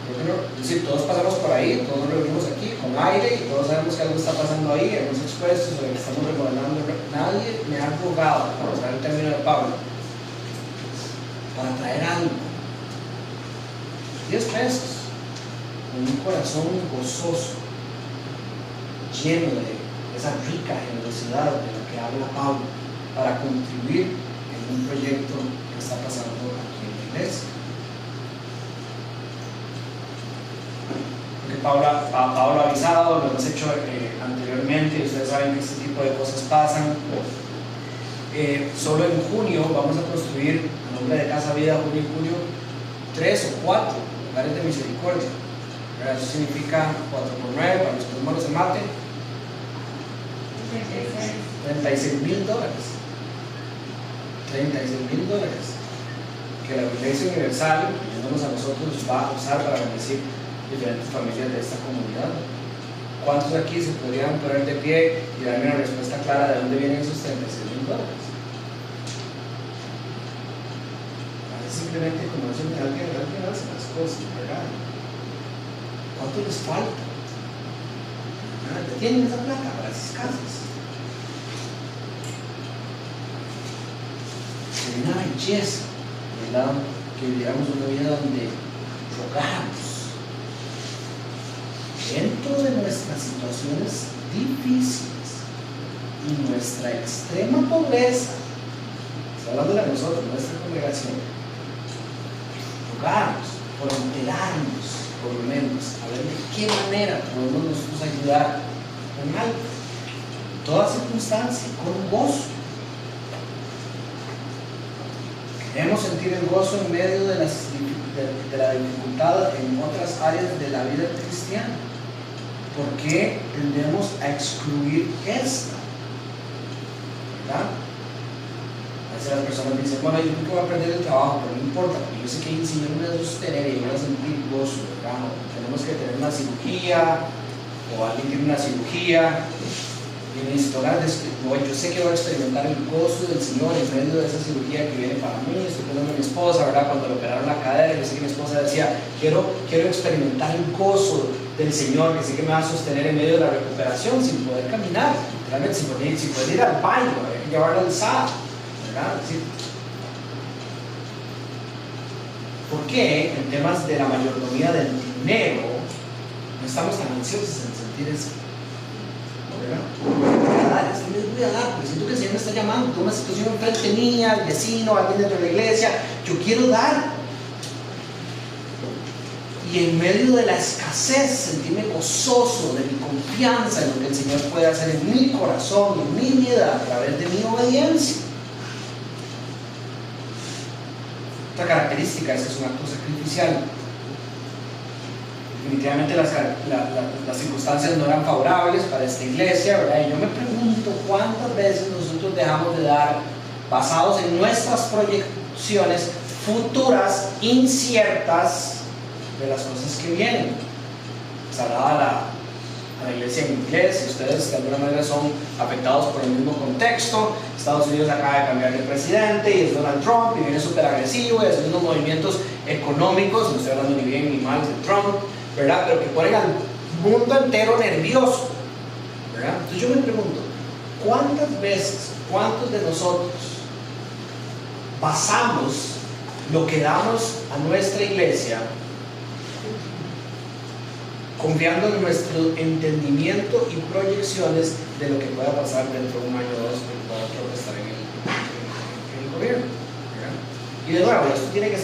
Es decir, todos pasamos por ahí, todos nos reunimos aquí con aire y todos sabemos que algo está pasando ahí, hemos expuesto sobre que estamos remodelando. Nadie me ha rogado, para usar el término de Pablo, para traer algo. 10 pesos, con un corazón gozoso, lleno de esa rica generosidad de la que habla Pablo, para contribuir en un proyecto que está pasando aquí en la iglesia. Porque Pablo ha avisado, lo hemos hecho anteriormente, y ustedes saben que este tipo de cosas pasan. Solo en junio vamos a construir, a nombre de Casa Vida, junio y julio, 3 o 4 lugares de misericordia. Eso significa 4 por 9, para los que no se maten, $36,000. $36,000 que la Iglesia Universal, incluyéndonos a nosotros, va a usar para bendecir diferentes familias de esta comunidad. ¿Cuántos aquí se podrían poner de pie y darme una respuesta clara de dónde vienen esos $36,000? Simplemente conocen de alguien hace las cosas, ¿verdad? ¿Cuánto les falta? ¿Tienen esa plata para esas casas? Sería una belleza, ¿verdad? Que viviéramos una vida donde rogamos dentro de nuestras situaciones difíciles y nuestra extrema pobreza. Estoy hablando de nosotros, nuestra congregación. Rogamos por enterarnos, por lo menos, a ver de qué manera podemos nosotros ayudar con algo, en toda circunstancia, con gozo. Queremos sentir el gozo en medio de la dificultad en otras áreas de la vida cristiana. ¿Por qué tendemos a excluir esta? ¿Verdad? A veces las personas dicen, bueno, yo creo que voy a perder el trabajo, pero no importa, porque yo sé que el Señor me va a sostener y yo voy a sentir gozo, ¿verdad? Tenemos que tener una cirugía, o alguien tiene una cirugía, y necesito yo sé que voy a experimentar el gozo del Señor en medio de esa cirugía que viene para mí. Estoy pensando en mi esposa, ¿verdad? Cuando le operaron la cadera, yo sé que mi esposa decía, quiero experimentar el gozo del Señor, que sé que me va a sostener en medio de la recuperación, sin poder caminar, realmente sin poder ir al baño, hay que llevarla al SAD, ¿verdad? Es decir, ¿por qué en temas de la mayordomía del dinero no estamos tan ansiosos en sentir eso? ¿Verdad? Les voy a dar, porque siento que el Señor me está llamando, tengo una situación enfrente mía, el vecino, alguien dentro de la iglesia, yo quiero dar. Y en medio de la escasez, sentirme gozoso de mi confianza en lo que el Señor puede hacer en mi corazón y en mi vida a través de mi obediencia. Otra característica es que es un acto sacrificial. Definitivamente las circunstancias no eran favorables para esta iglesia, ¿verdad? Y yo me pregunto cuántas veces nosotros dejamos de dar basados en nuestras proyecciones futuras inciertas de las cosas que vienen. Se hablaba a la iglesia en inglés, y ustedes de alguna manera son afectados por el mismo contexto. Estados Unidos acaba de cambiar de presidente y es Donald Trump y viene súper agresivo y hace unos movimientos económicos, no estoy hablando ni bien ni mal de Trump, ¿verdad? Pero que ponen al mundo entero nervioso, ¿verdad? Entonces yo me pregunto, ¿cuántas veces, cuántos de nosotros basamos lo que damos a nuestra iglesia confiando en nuestro entendimiento y proyecciones de lo que pueda pasar dentro de un año o dos, que pueda estar en el gobierno, ¿verdad? Y de nuevo, esto tiene que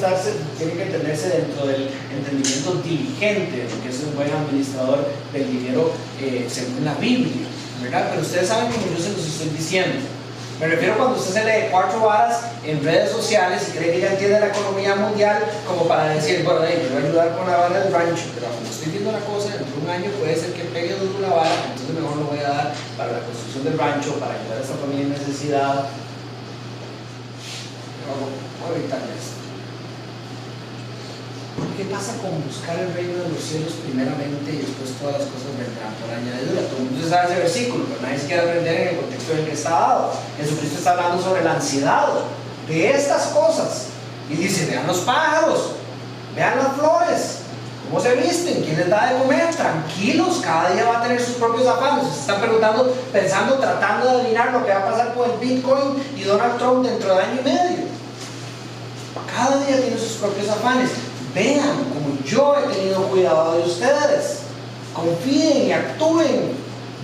entenderse dentro del entendimiento diligente, de lo que es un buen administrador del dinero según la Biblia, ¿verdad? Pero ustedes saben como yo se los estoy diciendo. Me refiero cuando usted se lee 4 varas en redes sociales y cree que ya entiende la economía mundial, como para decir, bueno, yo voy a ayudar con la vara del rancho, pero como estoy viendo la cosa, dentro de un año puede ser que pegue duro la vara, entonces mejor lo voy a dar para la construcción del rancho, para ayudar a esta familia en necesidad. Voy a evitar esto. ¿Qué pasa con buscar el reino de los cielos primeramente y después todas las cosas vendrán por añadidura? Todo el mundo sabe ese versículo, pero nadie se quiere aprender en el contexto en el que está dado. Jesucristo está hablando sobre la ansiedad de estas cosas y dice, vean los pájaros, vean las flores, cómo se visten, quién les da de comer, tranquilos, cada día va a tener sus propios afanes. Se están preguntando, pensando, tratando de adivinar lo que va a pasar con el Bitcoin y Donald Trump dentro de año y medio. Cada día tiene sus propios afanes. Vean como yo he tenido cuidado de ustedes. Confíen y actúen.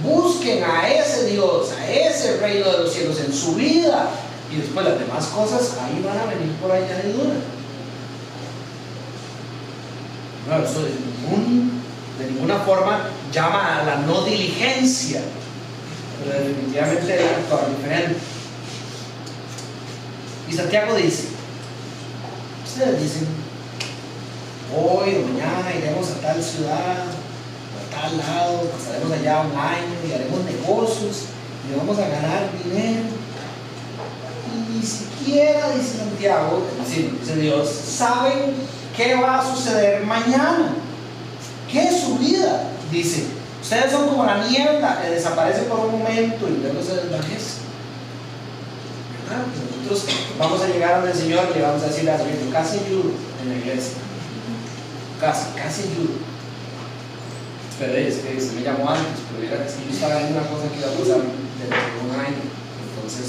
Busquen a ese Dios, a ese reino de los cielos en su vida. Y después las demás cosas ahí van a venir por añadidura. Bueno, eso de ninguna forma llama a la no diligencia, pero definitivamente debe actuar diferente. Y Santiago dice, ustedes dicen, hoy o mañana iremos a tal ciudad, a tal lado, pasaremos allá un año y haremos negocios y vamos a ganar dinero. Y ni siquiera, dice Santiago, es decir, dice Dios, saben qué va a suceder mañana. ¿Qué es su vida? Dice, ustedes son como la niebla que desaparece por un momento y luego se desvanece. ¿Verdad? Nosotros vamos a llegar al Señor y le vamos a decir, yo casi ayudo en la iglesia. Casi ayudo. Pero es que se me llamó antes, pero era que yo estaba viendo una cosa que iba a pasar dentro de un año. Entonces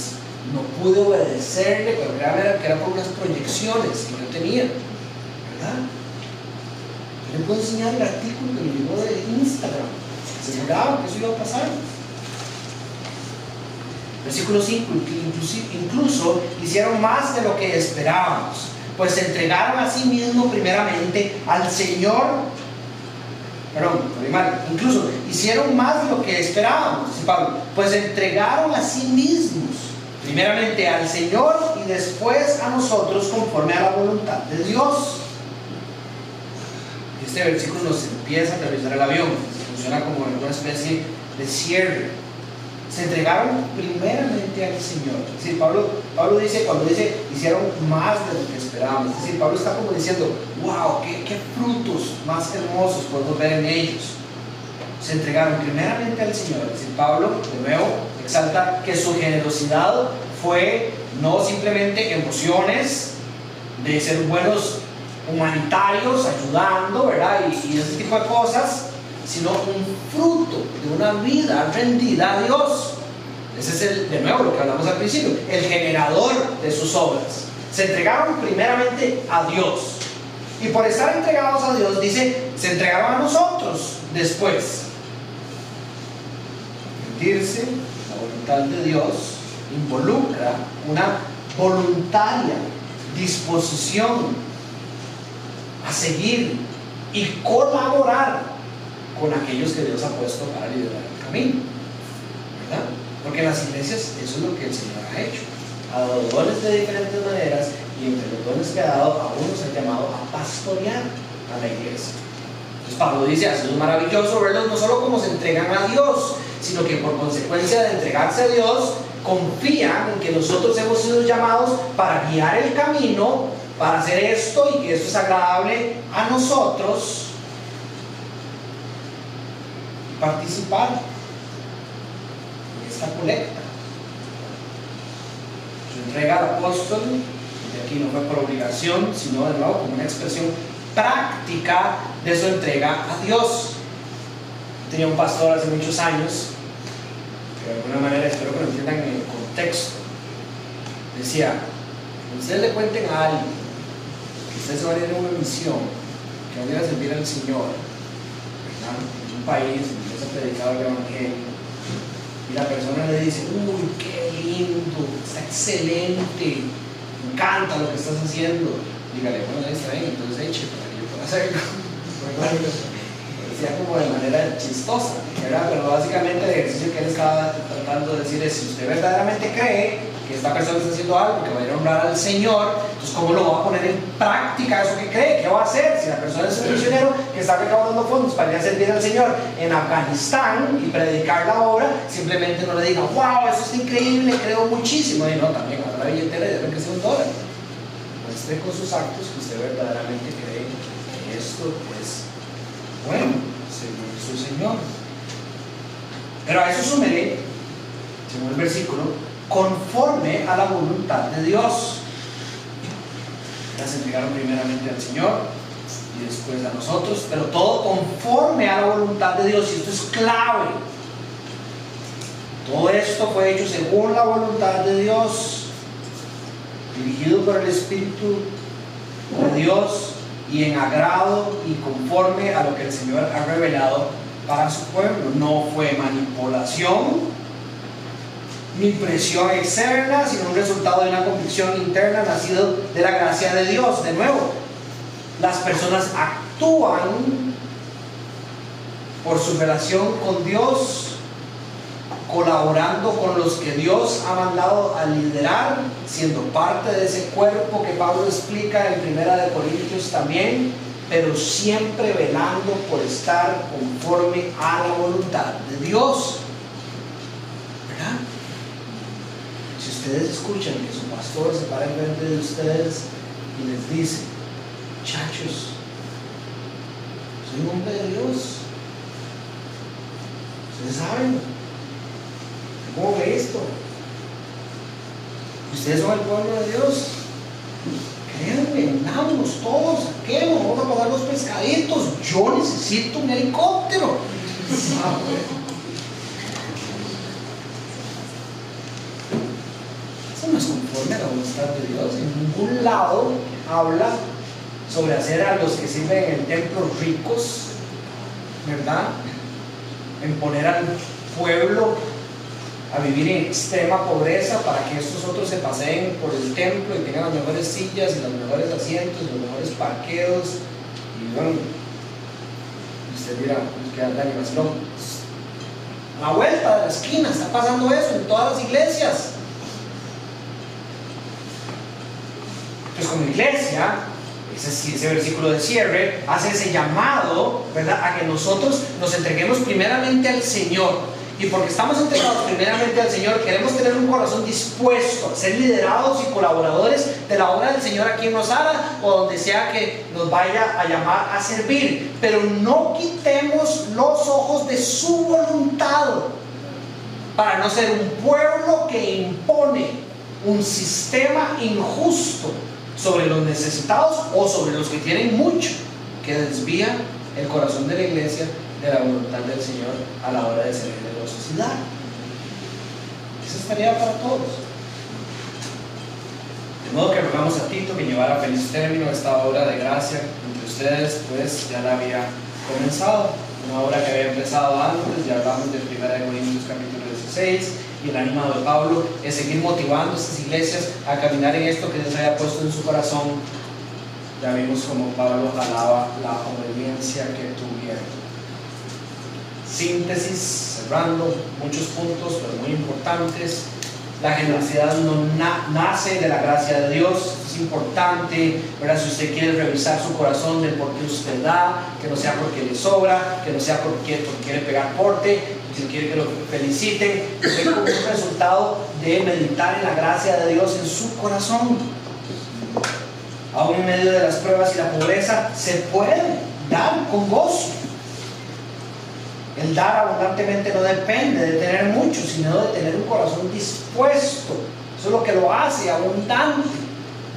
no pude obedecerle, pero que era por unas proyecciones que yo tenía, ¿verdad? Yo le puedo enseñar el artículo que me llegó de Instagram, que aseguraba que eso iba a pasar. Versículo 5, incluso hicieron más de lo que esperábamos, pues se entregaron a sí mismos primeramente al Señor. Incluso hicieron más de lo que esperábamos, dice Pablo, pues se entregaron a sí mismos primeramente al Señor y después a nosotros conforme a la voluntad de Dios. Este versículo nos empieza a aterrizar el avión, funciona como una especie de cierre. Se entregaron primeramente al Señor. Es decir, Pablo dice, cuando dice hicieron más de lo que esperábamos, es decir, Pablo está como diciendo, wow, qué frutos más hermosos podemos ver en ellos. Se entregaron primeramente al Señor. Es decir, Pablo de nuevo exalta que su generosidad fue no simplemente emociones de ser buenos humanitarios, ayudando, ¿verdad? Y ese tipo de cosas, sino un fruto de una vida rendida a Dios. Ese es de nuevo lo que hablamos al principio, el generador de sus obras. Se entregaron primeramente a Dios, y por estar entregados a Dios, dice, se entregaron a nosotros después. Rendirse la voluntad de Dios involucra una voluntaria disposición a seguir y colaborar con aquellos que Dios ha puesto para liderar el camino, ¿verdad? Porque en las iglesias eso es lo que el Señor ha hecho. Ha dado dones de diferentes maneras, y entre los dones que ha dado, a unos ha llamado a pastorear a la iglesia. Entonces Pablo dice, ha sido maravilloso verlos no solo como se entregan a Dios, sino que por consecuencia de entregarse a Dios, confían en que nosotros hemos sido llamados para guiar el camino, para hacer esto y que esto es agradable a nosotros, y participar en esta colecta. Su entrega al apóstol, de aquí no fue por obligación, sino de nuevo como una expresión práctica de su entrega a Dios. Tenía un pastor hace muchos años, que de alguna manera espero que lo entiendan en el contexto. Decía, cuando ustedes le cuenten a alguien que ustedes se van a ir a una misión, que van a ir a servir al Señor, ¿verdad? en un país, empieza a predicar el evangelio y la persona le dice, uy, qué lindo, está excelente, me encanta lo que estás haciendo. Dígale, bueno, está bien, entonces eche para que yo pueda hacerlo. Decía como de manera chistosa, ¿verdad? Pero básicamente el ejercicio que él estaba tratando de decir es, si usted verdaderamente cree que esta persona está haciendo algo que va a ir a honrar al Señor, entonces ¿cómo lo va a poner en práctica eso que cree? ¿Qué va a hacer? Si la persona es un misionero que está recaudando fondos para ir a servir al Señor en Afganistán y predicar la obra, simplemente no le diga, wow, eso está increíble, creo muchísimo. Y no, también a la billetera y debe que sea $1. Muestre con sus actos que usted verdaderamente cree que esto es bueno, según su Señor. Pero a eso súmele, según el versículo, conforme a la voluntad de Dios. Las entregaron primeramente al Señor y después a nosotros, pero todo conforme a la voluntad de Dios, y esto es clave. Todo esto fue hecho según la voluntad de Dios, dirigido por el Espíritu de Dios y en agrado y conforme a lo que el Señor ha revelado para su pueblo. No fue manipulación ni presión externa, sino un resultado de una convicción interna nacido de la gracia de Dios. De nuevo, las personas actúan por su relación con Dios, colaborando con los que Dios ha mandado a liderar, siendo parte de ese cuerpo que Pablo explica en 1 Corintios también, pero siempre velando por estar conforme a la voluntad de Dios. ¿Verdad? Si ustedes escuchan que su pastor se para enfrente de ustedes y les dice, muchachos, soy un hombre de Dios, ustedes saben cómo ve esto, ustedes son el pueblo de Dios, créanme, vámonos todos, saquemos, vamos a pagar los pescaditos, yo necesito un helicóptero. Eso no es conforme a la voluntad de Dios. En ningún lado habla sobre hacer a los que sirven en el templo ricos, ¿verdad? En poner al pueblo a vivir en extrema pobreza para que estos otros se paseen por el templo y tengan las mejores sillas y los mejores asientos, los mejores parqueos. Y bueno, usted dirá, pues queda la animación. A la vuelta de la esquina está pasando eso en todas las iglesias. Pues como iglesia, ese versículo de cierre hace ese llamado, ¿verdad?, a que nosotros nos entreguemos primeramente al Señor. Y porque estamos entregados primeramente al Señor, queremos tener un corazón dispuesto a ser liderados y colaboradores de la obra del Señor aquí en Osara o donde sea que nos vaya a llamar a servir. Pero no quitemos los ojos de su voluntad para no ser un pueblo que impone un sistema injusto sobre los necesitados o sobre los que tienen mucho, que desvía el corazón de la iglesia de la voluntad del Señor a la hora de servir a la sociedad. Esa es tarea para todos. De modo que rogamos a Tito que llevara a feliz término esta obra de gracia entre ustedes, pues ya la había comenzado, una obra que había empezado antes. Ya hablamos de 1 Corintios capítulo 16, y el ánimo de Pablo es seguir motivando a estas iglesias a caminar en esto que Dios haya puesto en su corazón. Ya vimos como Pablo alaba la obediencia que tuvieron. Síntesis, cerrando, muchos puntos, pero muy importantes. La generosidad no nace de la gracia de Dios. Es importante, ¿verdad? Si usted quiere revisar su corazón del por qué usted da, que no sea porque le sobra, que no sea porque quiere pegar porte, si quiere que lo feliciten, es como un resultado de meditar en la gracia de Dios en su corazón. Aún en medio de las pruebas y la pobreza, se puede dar con gozo. El dar abundantemente no depende de tener mucho, sino de tener un corazón dispuesto. Eso es lo que lo hace abundante.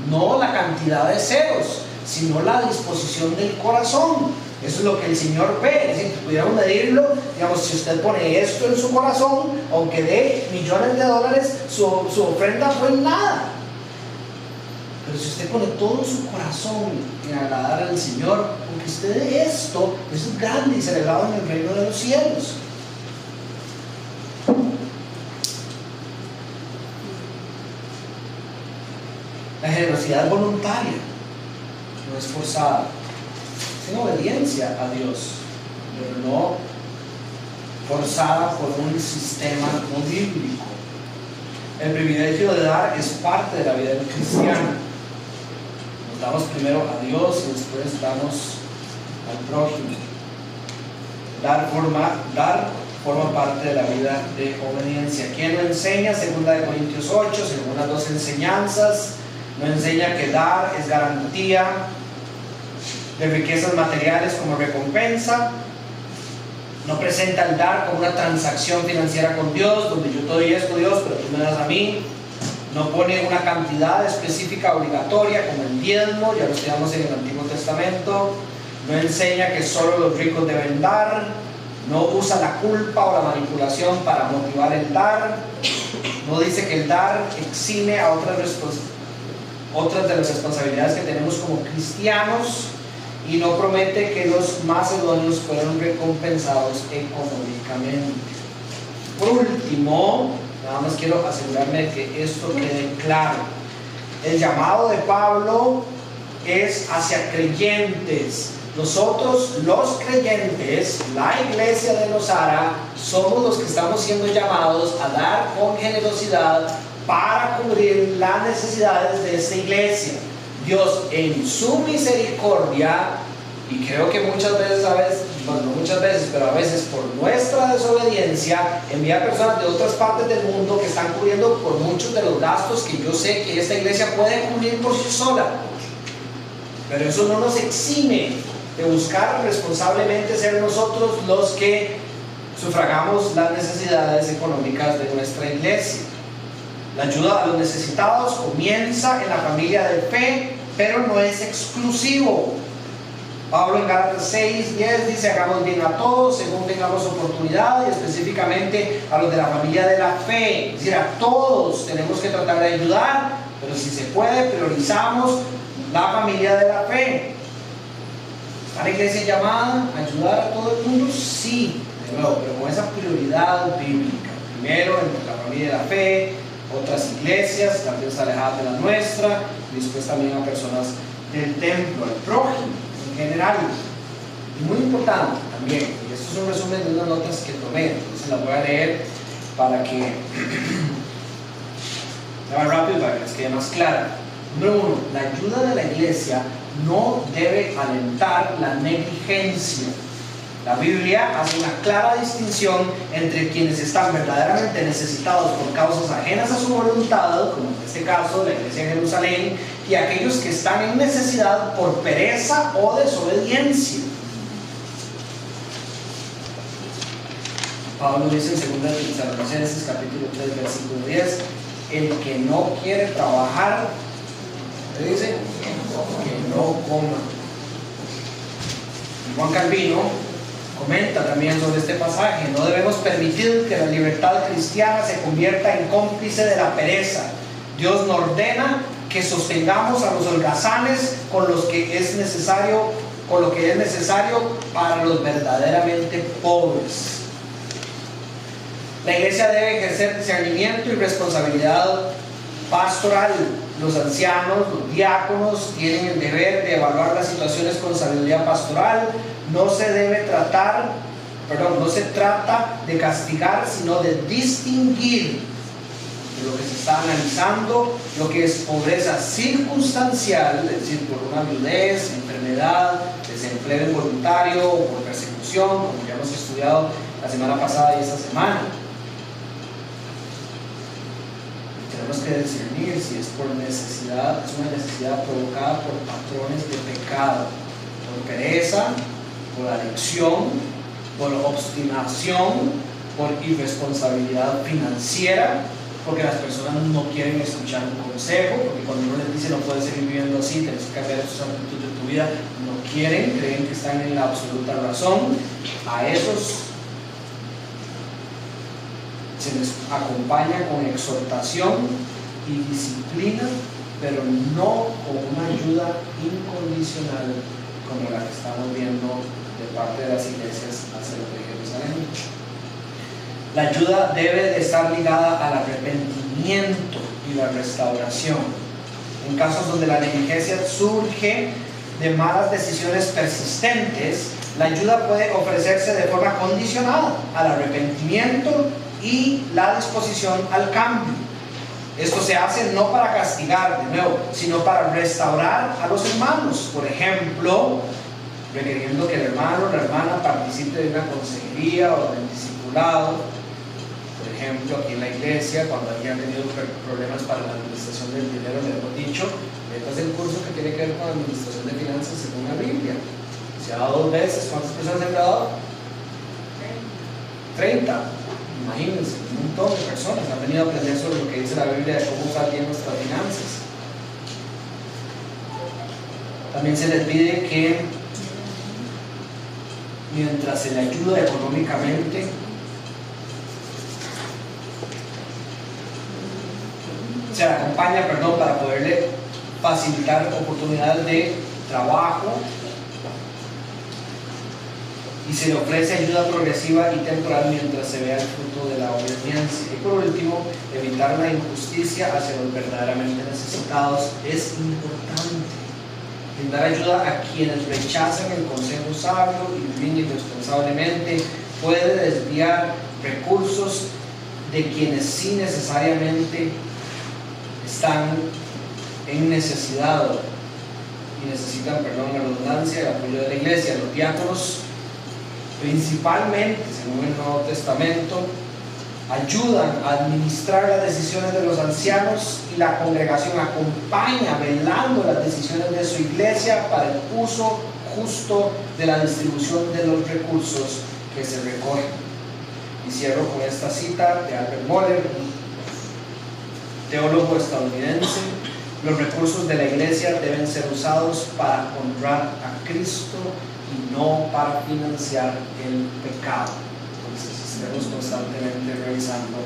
No la cantidad de ceros, sino la disposición del corazón. Eso es lo que el Señor ve. Es decir, que pudiéramos medirlo, digamos, si usted pone esto en su corazón, aunque dé millones de dólares, su ofrenda fue nada. Pero si usted pone todo su corazón en agradar al Señor, aunque usted dé esto, eso es grande y celebrado en el reino de los cielos. La generosidad voluntaria, no es forzada, es en obediencia a Dios, pero no forzada por un sistema no bíblico. El privilegio de dar es parte de la vida del cristiano. Nos damos primero a Dios y después damos al prójimo. Dar forma parte de la vida de obediencia. ¿Quién lo enseña? 2 Corintios 8, según las dos enseñanzas. Nos enseña que dar es garantía de riquezas materiales como recompensa. No presenta el dar como una transacción financiera con Dios, donde yo te doy esto, Dios, pero tú me das a mí. No pone una cantidad específica obligatoria como el diezmo, ya lo estudiamos en el Antiguo Testamento. No enseña que solo los ricos deben dar. No usa la culpa o la manipulación para motivar el dar. No dice que el dar exime a otras de las responsabilidades que tenemos como cristianos, y no promete que los macedonios fueron recompensados económicamente. Por último, nada más quiero asegurarme de que esto quede claro. El llamado de Pablo es hacia creyentes. Nosotros, los creyentes, la iglesia de Nosara, somos los que estamos siendo llamados a dar con generosidad para cubrir las necesidades de esta iglesia. Dios en su misericordia, y creo que muchas veces, no muchas veces, pero a veces por nuestra desobediencia, envía personas de otras partes del mundo que están cubriendo por muchos de los gastos que yo sé que esta iglesia puede cubrir por sí sola. Pero eso no nos exime de buscar responsablemente ser nosotros los que sufragamos las necesidades económicas de nuestra iglesia. La ayuda a los necesitados comienza en la familia de fe, pero no es exclusivo. Pablo en Gálatas 6:10 dice: hagamos bien a todos según tengamos oportunidad, y específicamente a los de la familia de la fe. Es decir, a todos tenemos que tratar de ayudar, pero si se puede, priorizamos la familia de la fe. ¿Está la iglesia llamada a ayudar a todo el mundo? Sí, de nuevo, pero con esa prioridad bíblica. Primero entre la familia de la fe, otras iglesias, tal vez alejadas de la nuestra, y después también a personas del templo, al prójimo en general. Y muy importante también, y esto es un resumen de unas notas que tomé, entonces las voy a leer para que sea más rápido, para que les quede más clara. Número 1, la ayuda de la iglesia no debe alentar la negligencia. La Biblia hace una clara distinción entre quienes están verdaderamente necesitados por causas ajenas a su voluntad, como en este caso la iglesia de Jerusalén, y aquellos que están en necesidad por pereza o desobediencia. Pablo dice en 2 Tesalonicenses capítulo 3 versículo 10: el que no quiere trabajar, ¿qué dice? Que no coma. Y Juan Calvino comenta también sobre este pasaje: no debemos permitir que la libertad cristiana se convierta en cómplice de la pereza. Dios nos ordena que sostengamos a los holgazanes con lo que es necesario para los verdaderamente pobres. La iglesia debe ejercer discernimiento y responsabilidad pastoral. Los ancianos, los diáconos, tienen el deber de evaluar las situaciones con sabiduría pastoral. No se trata de castigar, sino de distinguir de lo que se está analizando, lo que es pobreza circunstancial, es decir, por una viudez, enfermedad, desempleo involuntario o por persecución, como ya hemos estudiado la semana pasada y esta semana. Tenemos que discernir si es por necesidad, es una necesidad provocada por patrones de pecado, por pereza, por adicción, por obstinación, por irresponsabilidad financiera, porque las personas no quieren escuchar un consejo, porque cuando uno les dice no puedes seguir viviendo así, tienes que cambiar estos hábitos de tu vida, no quieren, creen que están en la absoluta razón. A esos se les acompaña con exhortación y disciplina pero no con una ayuda incondicional como la que estamos viendo de parte de las iglesias hacia los de Jerusalén. La ayuda debe de estar ligada al arrepentimiento y la restauración. En casos donde la negligencia surge de malas decisiones persistentes, la ayuda puede ofrecerse de forma condicionada al arrepentimiento y la disposición al cambio. Esto se hace no para castigar de nuevo, sino para restaurar a los hermanos. Por ejemplo, requiriendo que el hermano o la hermana participe de una consejería o del discipulado. Por ejemplo, aquí en la iglesia, cuando alguien ha tenido problemas para la administración del dinero, le hemos dicho, este es el curso que tiene que ver con la administración de finanzas según la Biblia. Se ha dado 2 veces. ¿Cuántas personas han dado? 30. Imagínense, un montón de personas han venido a aprender sobre lo que dice la Biblia de cómo usar bien nuestras finanzas. También se les pide que mientras se le ayuda económicamente, se le acompaña, para poderle facilitar oportunidades de trabajo, y se le ofrece ayuda progresiva y temporal mientras se vea el fruto de la obediencia. Y por último, evitar la injusticia hacia los verdaderamente necesitados es importante. Brindar ayuda a quienes rechazan el consejo sabio y viven irresponsablemente puede desviar recursos de quienes sí necesariamente están en necesidad y necesitan, la redundancia, el apoyo de la iglesia. Los diáconos, principalmente según el Nuevo Testamento, ayudan a administrar las decisiones de los ancianos, y la congregación acompaña velando las decisiones de su iglesia para el uso justo de la distribución de los recursos que se recogen. Y cierro con esta cita de Albert Moller, un teólogo estadounidense: los recursos de la iglesia deben ser usados para honrar a Cristo y no para financiar el pecado. Entonces estemos constantemente revisando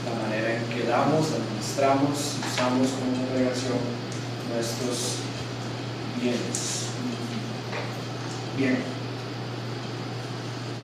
la manera en que damos, administramos y usamos como congregación nuestros bienes. Bien.